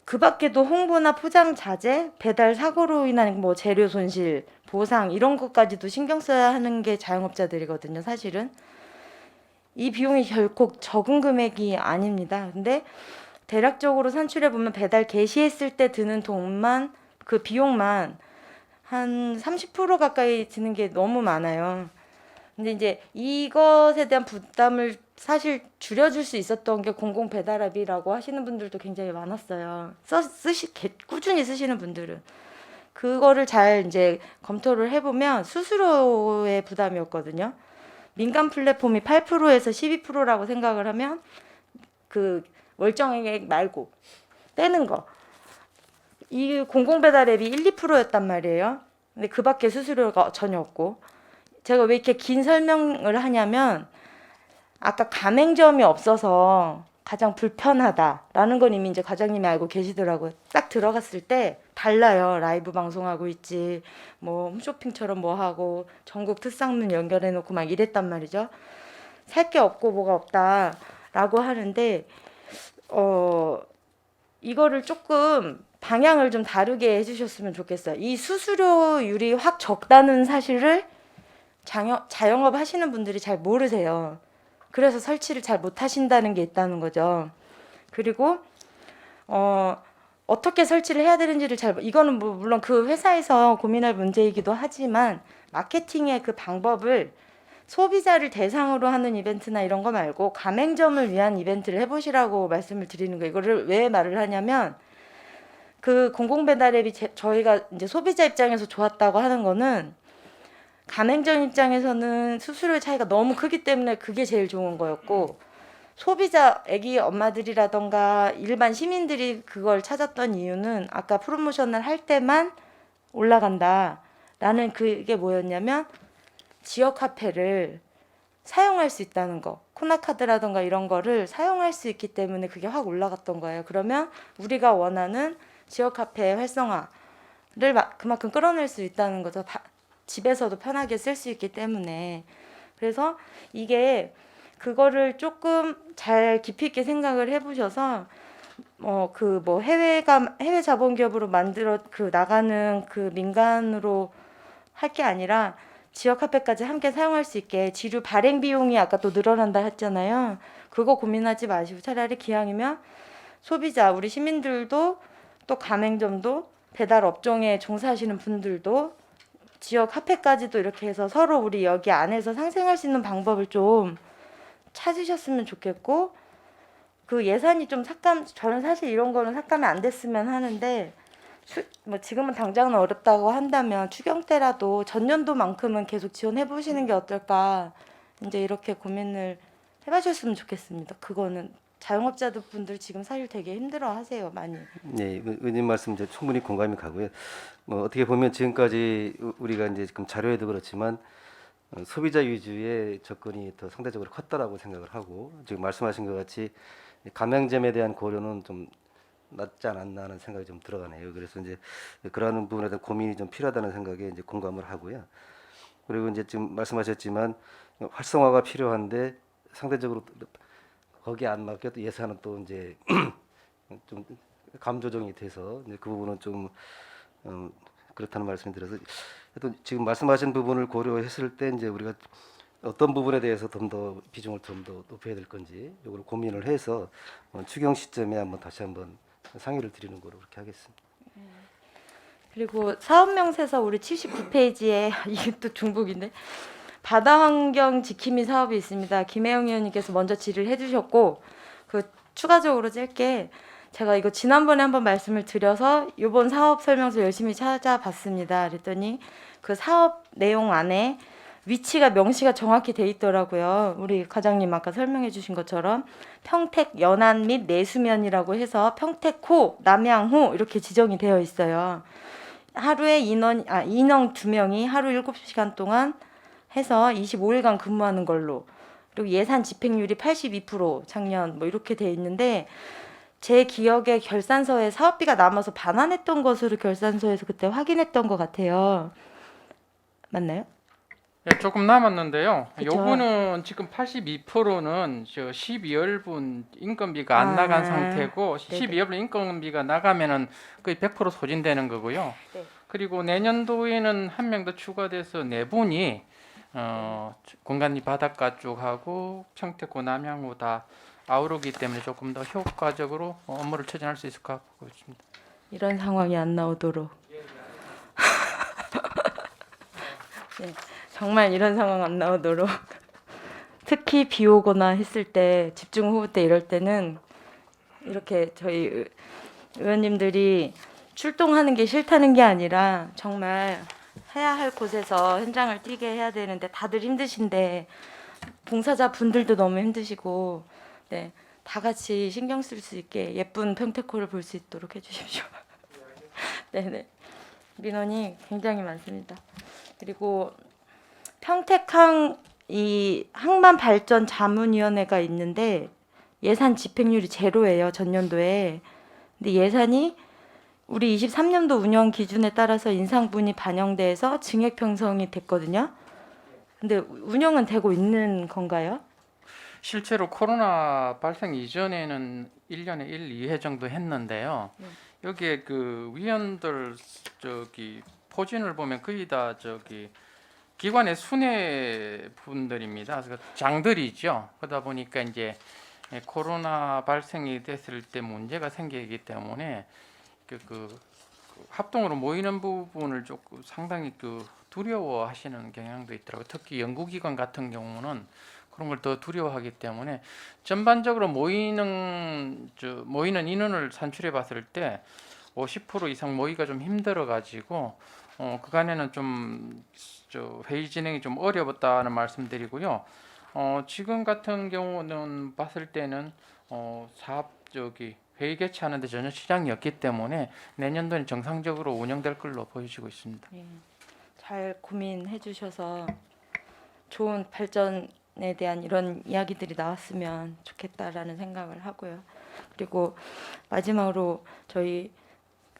그 밖에도 홍보나 포장 자재, 배달 사고로 인한 뭐 재료 손실, 보상 이런 것까지도 신경 써야 하는 게 자영업자들이거든요, 사실은. 이 비용이 결코 적은 금액이 아닙니다. 근데 대략적으로 산출해 보면 배달 개시했을 때 드는 돈만 그 비용만 한 30% 가까이 드는 게 너무 많아요. 근데 이제 이것에 대한 부담을 사실 줄여줄 수 있었던 게 공공 배달앱이라고 하시는 분들도 굉장히 많았어요. 꾸준히 쓰시는 분들은 그거를 잘 이제 검토를 해보면 수수료의 부담이었거든요. 민간 플랫폼이 8%에서 12%라고 생각을 하면 그 월정액 말고 떼는 거. 이 공공배달 앱이 1, 2%였단 말이에요. 근데 그 밖에 수수료가 전혀 없고. 제가 왜 이렇게 긴 설명을 하냐면 아까 가맹점이 없어서 가장 불편하다라는 건 이미 이제 과장님이 알고 계시더라고요. 딱 들어갔을 때 달라요. 라이브 방송하고 있지, 뭐 홈쇼핑처럼 뭐 하고 전국 특산물 연결해 놓고 막 이랬단 말이죠. 살 게 없고 뭐가 없다라고 하는데 이거를 조금 방향을 좀 다르게 해주셨으면 좋겠어요. 이 수수료율이 확 적다는 사실을 자영업 하시는 분들이 잘 모르세요. 그래서 설치를 잘 못하신다는 게 있다는 거죠. 그리고 어떻게 설치를 해야 되는지를 이거는 뭐 물론 그 회사에서 고민할 문제이기도 하지만 마케팅의 그 방법을 소비자를 대상으로 하는 이벤트나 이런 거 말고 가맹점을 위한 이벤트를 해보시라고 말씀을 드리는 거예요. 이거를 왜 말을 하냐면 그 공공배달 앱이 저희가 이제 소비자 입장에서 좋았다고 하는 거는 가맹점 입장에서는 수수료 차이가 너무 크기 때문에 그게 제일 좋은 거였고, 소비자 애기 엄마들이라던가 일반 시민들이 그걸 찾았던 이유는 아까 프로모션을 할 때만 올라간다라는 그게 뭐였냐면 지역 화폐를 사용할 수 있다는 거, 코나카드라던가 이런 거를 사용할 수 있기 때문에 그게 확 올라갔던 거예요. 그러면 우리가 원하는 지역 화폐 활성화를 그만큼 끌어낼 수 있다는 거죠. 집에서도 편하게 쓸 수 있기 때문에. 그래서 이게 그거를 조금 잘 깊이 있게 생각을 해보셔서 해외 자본기업으로 만들어 나가는 그 민간으로 할 게 아니라 지역 화폐까지 함께 사용할 수 있게 지류 발행 비용이 아까 또 늘어난다 했잖아요. 그거 고민하지 마시고 차라리 기왕이면 소비자 우리 시민들도 또 가맹점도 배달 업종에 종사하시는 분들도 지역 화폐까지도 이렇게 해서 서로 우리 여기 안에서 상생할 수 있는 방법을 좀 찾으셨으면 좋겠고, 그 예산이 좀 저는 사실 이런 거는 삭감이 안 됐으면 하는데 뭐 지금은 당장은 어렵다고 한다면 추경 때라도 전년도만큼은 계속 지원해 보시는 게 어떨까, 이제 이렇게 고민을 해봐주셨으면 좋겠습니다. 그거는 자영업자들 분들 지금 사실 되게 힘들어하세요 많이. 네, 의원님 말씀 이제 충분히 공감이 가고요. 뭐 어떻게 보면 지금까지 우리가 이제 지금 자료에도 그렇지만 소비자 위주의 접근이 더 상대적으로 컸다라고 생각을 하고, 지금 말씀하신 것 같이 가맹점에 대한 고려는 좀 낫지 않았나 하는 생각이 좀 들어가네요. 그래서 이제 그러한 부분에 대한 고민이 좀 필요하다는 생각에 이제 공감을 하고요. 그리고 이제 지금 말씀하셨지만 활성화가 필요한데 상대적으로 거기에 안 맞게 또 예산은 또 이제 좀 감조정이 돼서 이제 그 부분은 좀 그렇다는 말씀이 들어서, 또 지금 말씀하신 부분을 고려했을 때 이제 우리가 어떤 부분에 대해서 좀 더 비중을 좀 더 높여야 될 건지 이걸 고민을 해서 추경 시점에 다시 한번 상의를 드리는 거로 그렇게 하겠습니다. 그리고 사업명세서 우리 79페이지에 이게 또 중복인데 바다 환경 지킴이 사업이 있습니다. 김혜영 의원님께서 먼저 질의를 해주셨고, 그 추가적으로 짧게 제가 이거 지난번에 한번 말씀을 드려서 이번 사업 설명서 열심히 찾아봤습니다. 그랬더니 그 사업 내용 안에 위치가 명시가 정확히 돼 있더라고요. 우리 과장님 아까 설명해 주신 것처럼 평택 연안 및 내수면이라고 해서 평택호, 남양호 이렇게 지정이 되어 있어요. 하루에 인원 2명이 하루 7시간 동안 해서 25일간 근무하는 걸로, 그리고 예산 집행률이 82% 작년 뭐 이렇게 돼 있는데, 제 기억에 결산서에 사업비가 남아서 반환했던 것으로 결산서에서 그때 확인했던 것 같아요. 맞나요? 예, 조금 남았는데요. 그쵸. 요거는 지금 82%는 저 12월분 인건비가 안 나간 상태고, 네네. 12월분 인건비가 나가면은 거의 100% 소진되는 거고요. 네. 그리고 내년도에는 한 명 더 추가돼서 네 분이 공간리 바닷가 쪽하고 평택고 남양호 다 아우르기 때문에 조금 더 효과적으로 업무를 추진할 수 있을 것 같고 있습니다. 이런 상황이 안 나오도록. 네, 정말 이런 상황 안 나오도록. 특히 비 오거나 했을 때, 집중 호우 때 이럴 때는 이렇게 저희 의원님들이 출동하는 게 싫다는 게 아니라 정말 해야 할 곳에서 현장을 뛰게 해야 되는데 다들 힘드신데 봉사자 분들도 너무 힘드시고 네, 다 같이 신경 쓸 수 있게 예쁜 평택호를 볼 수 있도록 해주십시오. 네네. 민원이 굉장히 많습니다. 그리고 평택항 이 항만 발전 자문위원회가 있는데 예산 집행률이 제로예요, 전년도에. 근데 예산이 우리 23년도 운영 기준에 따라서 인상분이 반영돼서 증액 편성이 됐거든요. 근데 운영은 되고 있는 건가요? 실제로 코로나 발생 이전에는 1년에 1, 2회 정도 했는데요. 여기에 그 위원들 저기 포진을 보면 거의 다 저기 기관의 순회 분들입니다. 그래서 장들이죠. 그러다 보니까 이제 코로나 발생이 됐을 때 문제가 생기기 때문에 그 합동으로 모이는 부분을 조금 상당히 그 두려워하시는 경향도 있더라고요. 특히 연구기관 같은 경우는 그런 걸 더 두려워하기 때문에 전반적으로 모이는 인원을 산출해 봤을 때 50% 이상 모이기가 좀 힘들어 가지고 그간에는 좀 회의 진행이 좀 어려웠다는 말씀드리고요. 지금 같은 경우는 봤을 때는 사업 회의 개최하는데 전혀 지장이 없기 때문에 내년도는 정상적으로 운영될 걸로 보여지고 있습니다. 예, 잘 고민해 주셔서 좋은 발전에 대한 이런 이야기들이 나왔으면 좋겠다라는 생각을 하고요. 그리고 마지막으로 저희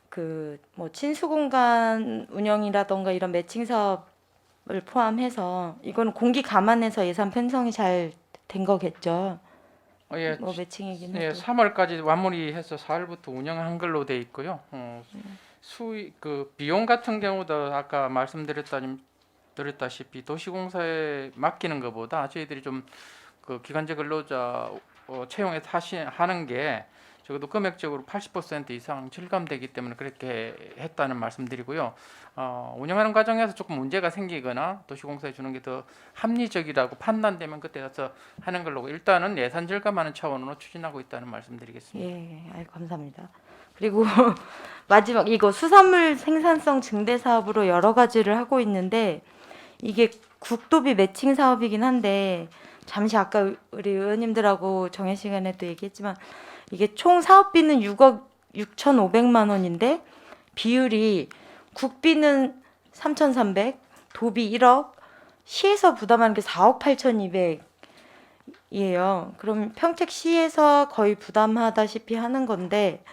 그 뭐 친수 공간 운영이라던가 이런 매칭 사업을 포함해서 이거는 공기 감안해서 예산 편성이 잘 된 거겠죠. 예, 뭐 매칭이긴 예, 해도. 3월까지 완물이해서 4월부터 운영한 걸로 돼 있고요. 수익 그 비용 같은 경우도 아까 말씀드렸다시피 도시공사에 맡기는 것보다 저희들이 좀 그 기간제 근로자 채용해서 하는 게 적어도 금액적으로 80% 이상 절감되기 때문에 그렇게 했다는 말씀드리고요. 운영하는 과정에서 조금 문제가 생기거나 도시공사에 주는 게 더 합리적이라고 판단되면 그때 가서 하는 걸로 일단은 예산 절감하는 차원으로 추진하고 있다는 말씀드리겠습니다. 예, 감사합니다. 그리고 마지막 이거 수산물 생산성 증대 사업으로 여러 가지를 하고 있는데 이게 국도비 매칭 사업이긴 한데 잠시 아까 우리 의원님들하고 정해 시간에도 얘기했지만 이게 총 사업비는 6억 6,500만 원인데 비율이 국비는 3,300, 도비 1억, 시에서 부담하는 게 4억 8,200이에요. 그럼 평택시에서 거의 부담하다시피 하는 건데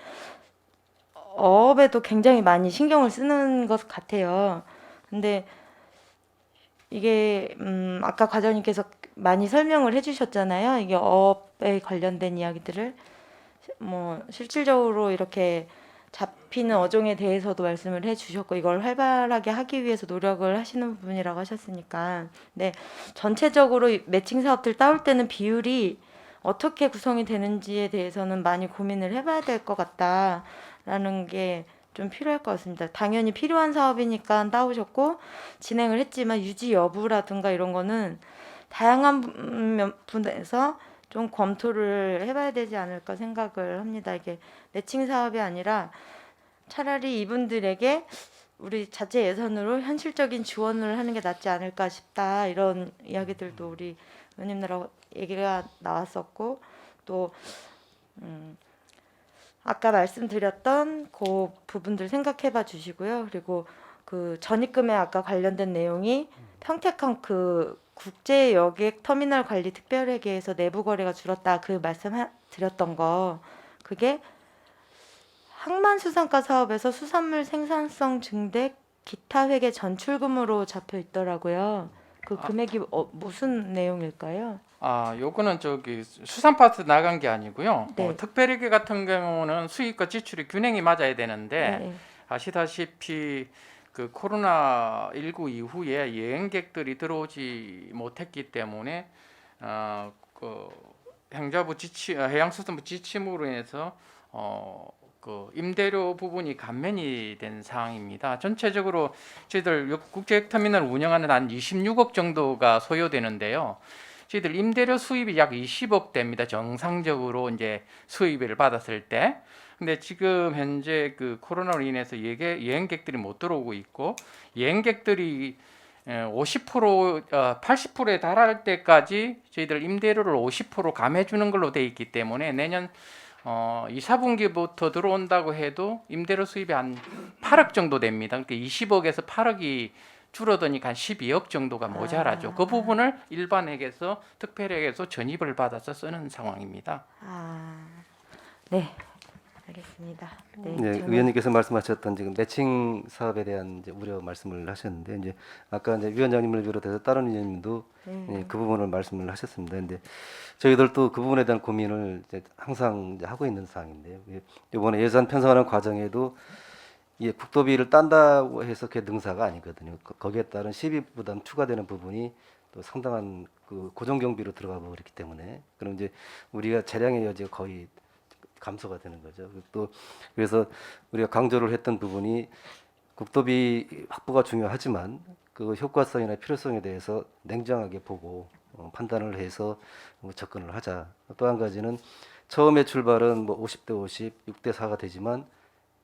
어업에도 굉장히 많이 신경을 쓰는 것 같아요. 근데 이게 아까 과장님께서 많이 설명을 해주셨잖아요. 이게 어업에 관련된 이야기들을 뭐 실질적으로 이렇게 잡히는 어종에 대해서도 말씀을 해주셨고 이걸 활발하게 하기 위해서 노력을 하시는 부분이라고 하셨으니까 네 전체적으로 매칭 사업들 따올 때는 비율이 어떻게 구성이 되는지에 대해서는 많이 고민을 해봐야 될 것 같다라는 게 좀 필요할 것 같습니다. 당연히 필요한 사업이니까 따오셨고 진행을 했지만 유지 여부라든가 이런 거는 다양한 분에서 좀 검토를 해봐야 되지 않을까 생각을 합니다. 이게 매칭 사업이 아니라 차라리 이분들에게 우리 자체 예산으로 현실적인 지원을 하는 게 낫지 않을까 싶다. 이런 이야기들도 우리 의원님들하고 얘기가 나왔었고 또 아까 말씀드렸던 그 부분들 생각해봐 주시고요. 그리고 그 전입금에 아까 관련된 내용이 평택항 그 국제 여객 터미널 관리 특별회계에서 내부 거래가 줄었다 그 말씀 드렸던 거 그게 항만수산가 사업에서 수산물 생산성 증대 기타 회계 전출금으로 잡혀 있더라고요. 그 금액이 무슨 내용일까요? 요거는 수산 파트 나간 게 아니고요. 네. 특별회계 같은 경우는 수입과 지출이 균형이 맞아야 되는데 네. 아시다시피 그 코로나 19 이후에 여행객들이 들어오지 못했기 때문에 그 행자부 해양수산부 지침으로 인해서 그 임대료 부분이 감면이 된 상황입니다. 전체적으로 저희들 국제터미널 운영하는 한 26억 정도가 소요되는데요. 저희들 임대료 수입이 약 20억 됩니다. 정상적으로 이제 수입을 받았을 때. 근데 지금 현재 그 코로나로 인해서 여행객들이 못 들어오고 있고 여행객들이 50% 80%에 달할 때까지 저희들 임대료를 50% 감해 주는 걸로 돼 있기 때문에 내년 2, 4분기부터 들어온다고 해도 임대료 수입이 한 8억 정도 됩니다. 그러니까 20억에서 8억이 줄어드니까 한 12억 정도가 모자라죠. 그 부분을 일반액에서 특별액에서 전입을 받아서 쓰는 상황입니다. 네, 알겠습니다. 네, 네, 저는- 의원님께서 말씀하셨던 지금 매칭 사업에 대한 이제 우려 말씀을 하셨는데 이제 아까 이제 위원장님을 비롯해서 다른 의원님도 예, 그 부분을 말씀을 하셨습니다. 근데 저희들도 그 부분에 대한 고민을 이제 항상 이제 하고 있는 사항인데요. 이번에 예산 편성하는 과정에도 국도비를 딴다고 해서 그게 능사가 아니거든요. 거기에 따른 시비 부담 추가되는 부분이 또 상당한 그 고정 경비로 들어가 버렸기 때문에 그럼 이제 우리가 재량의 여지가 거의 감소가 되는 거죠. 또 그래서 우리가 강조를 했던 부분이 국도비 확보가 중요하지만 그 효과성이나 필요성에 대해서 냉정하게 보고 판단을 해서 접근을 하자. 또 한 가지는 처음에 출발은 뭐 50대 50, 6대 4가 되지만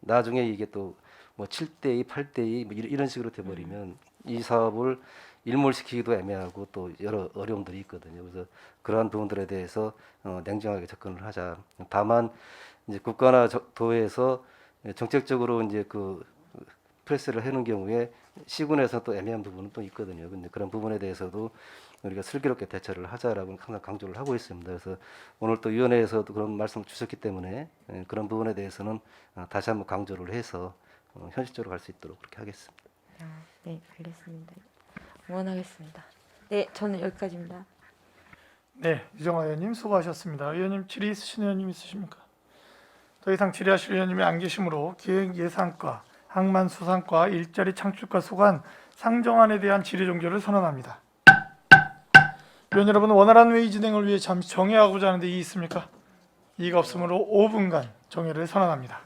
나중에 이게 또 뭐 7대 2, 8대 2 뭐 이런 식으로 돼버리면 이 사업을 일몰시키기도 애매하고 또 여러 어려움들이 있거든요. 그래서 그러한 부분들에 대해서 냉정하게 접근을 하자. 다만 이제 국가나 도에서 정책적으로 이제 그 프레스를 해놓은 경우에 시군에서 또 애매한 부분은 또 있거든요. 근데 그런 부분에 대해서도 우리가 슬기롭게 대처를 하자라고 항상 강조를 하고 있습니다. 그래서 오늘 또 위원회에서도 그런 말씀을 주셨기 때문에 그런 부분에 대해서는 다시 한번 강조를 해서 현실적으로 갈 수 있도록 그렇게 하겠습니다. 네, 알겠습니다. 응원하겠습니다. 네, 저는 여기까지입니다. 네, 유정화 의원님 수고하셨습니다. 의원님 질의 있으신 의원님 있으십니까? 더 이상 질의하실 의원님이 안 계시므로 기획예산과, 항만수산과, 일자리 창출과 소관 상정안에 대한 질의 종결을 선언합니다. 의원 여러분, 원활한 회의 진행을 위해 잠시 정회하고자 하는데 이의 있습니까? 이의가 없으므로 5분간 정회를 선언합니다.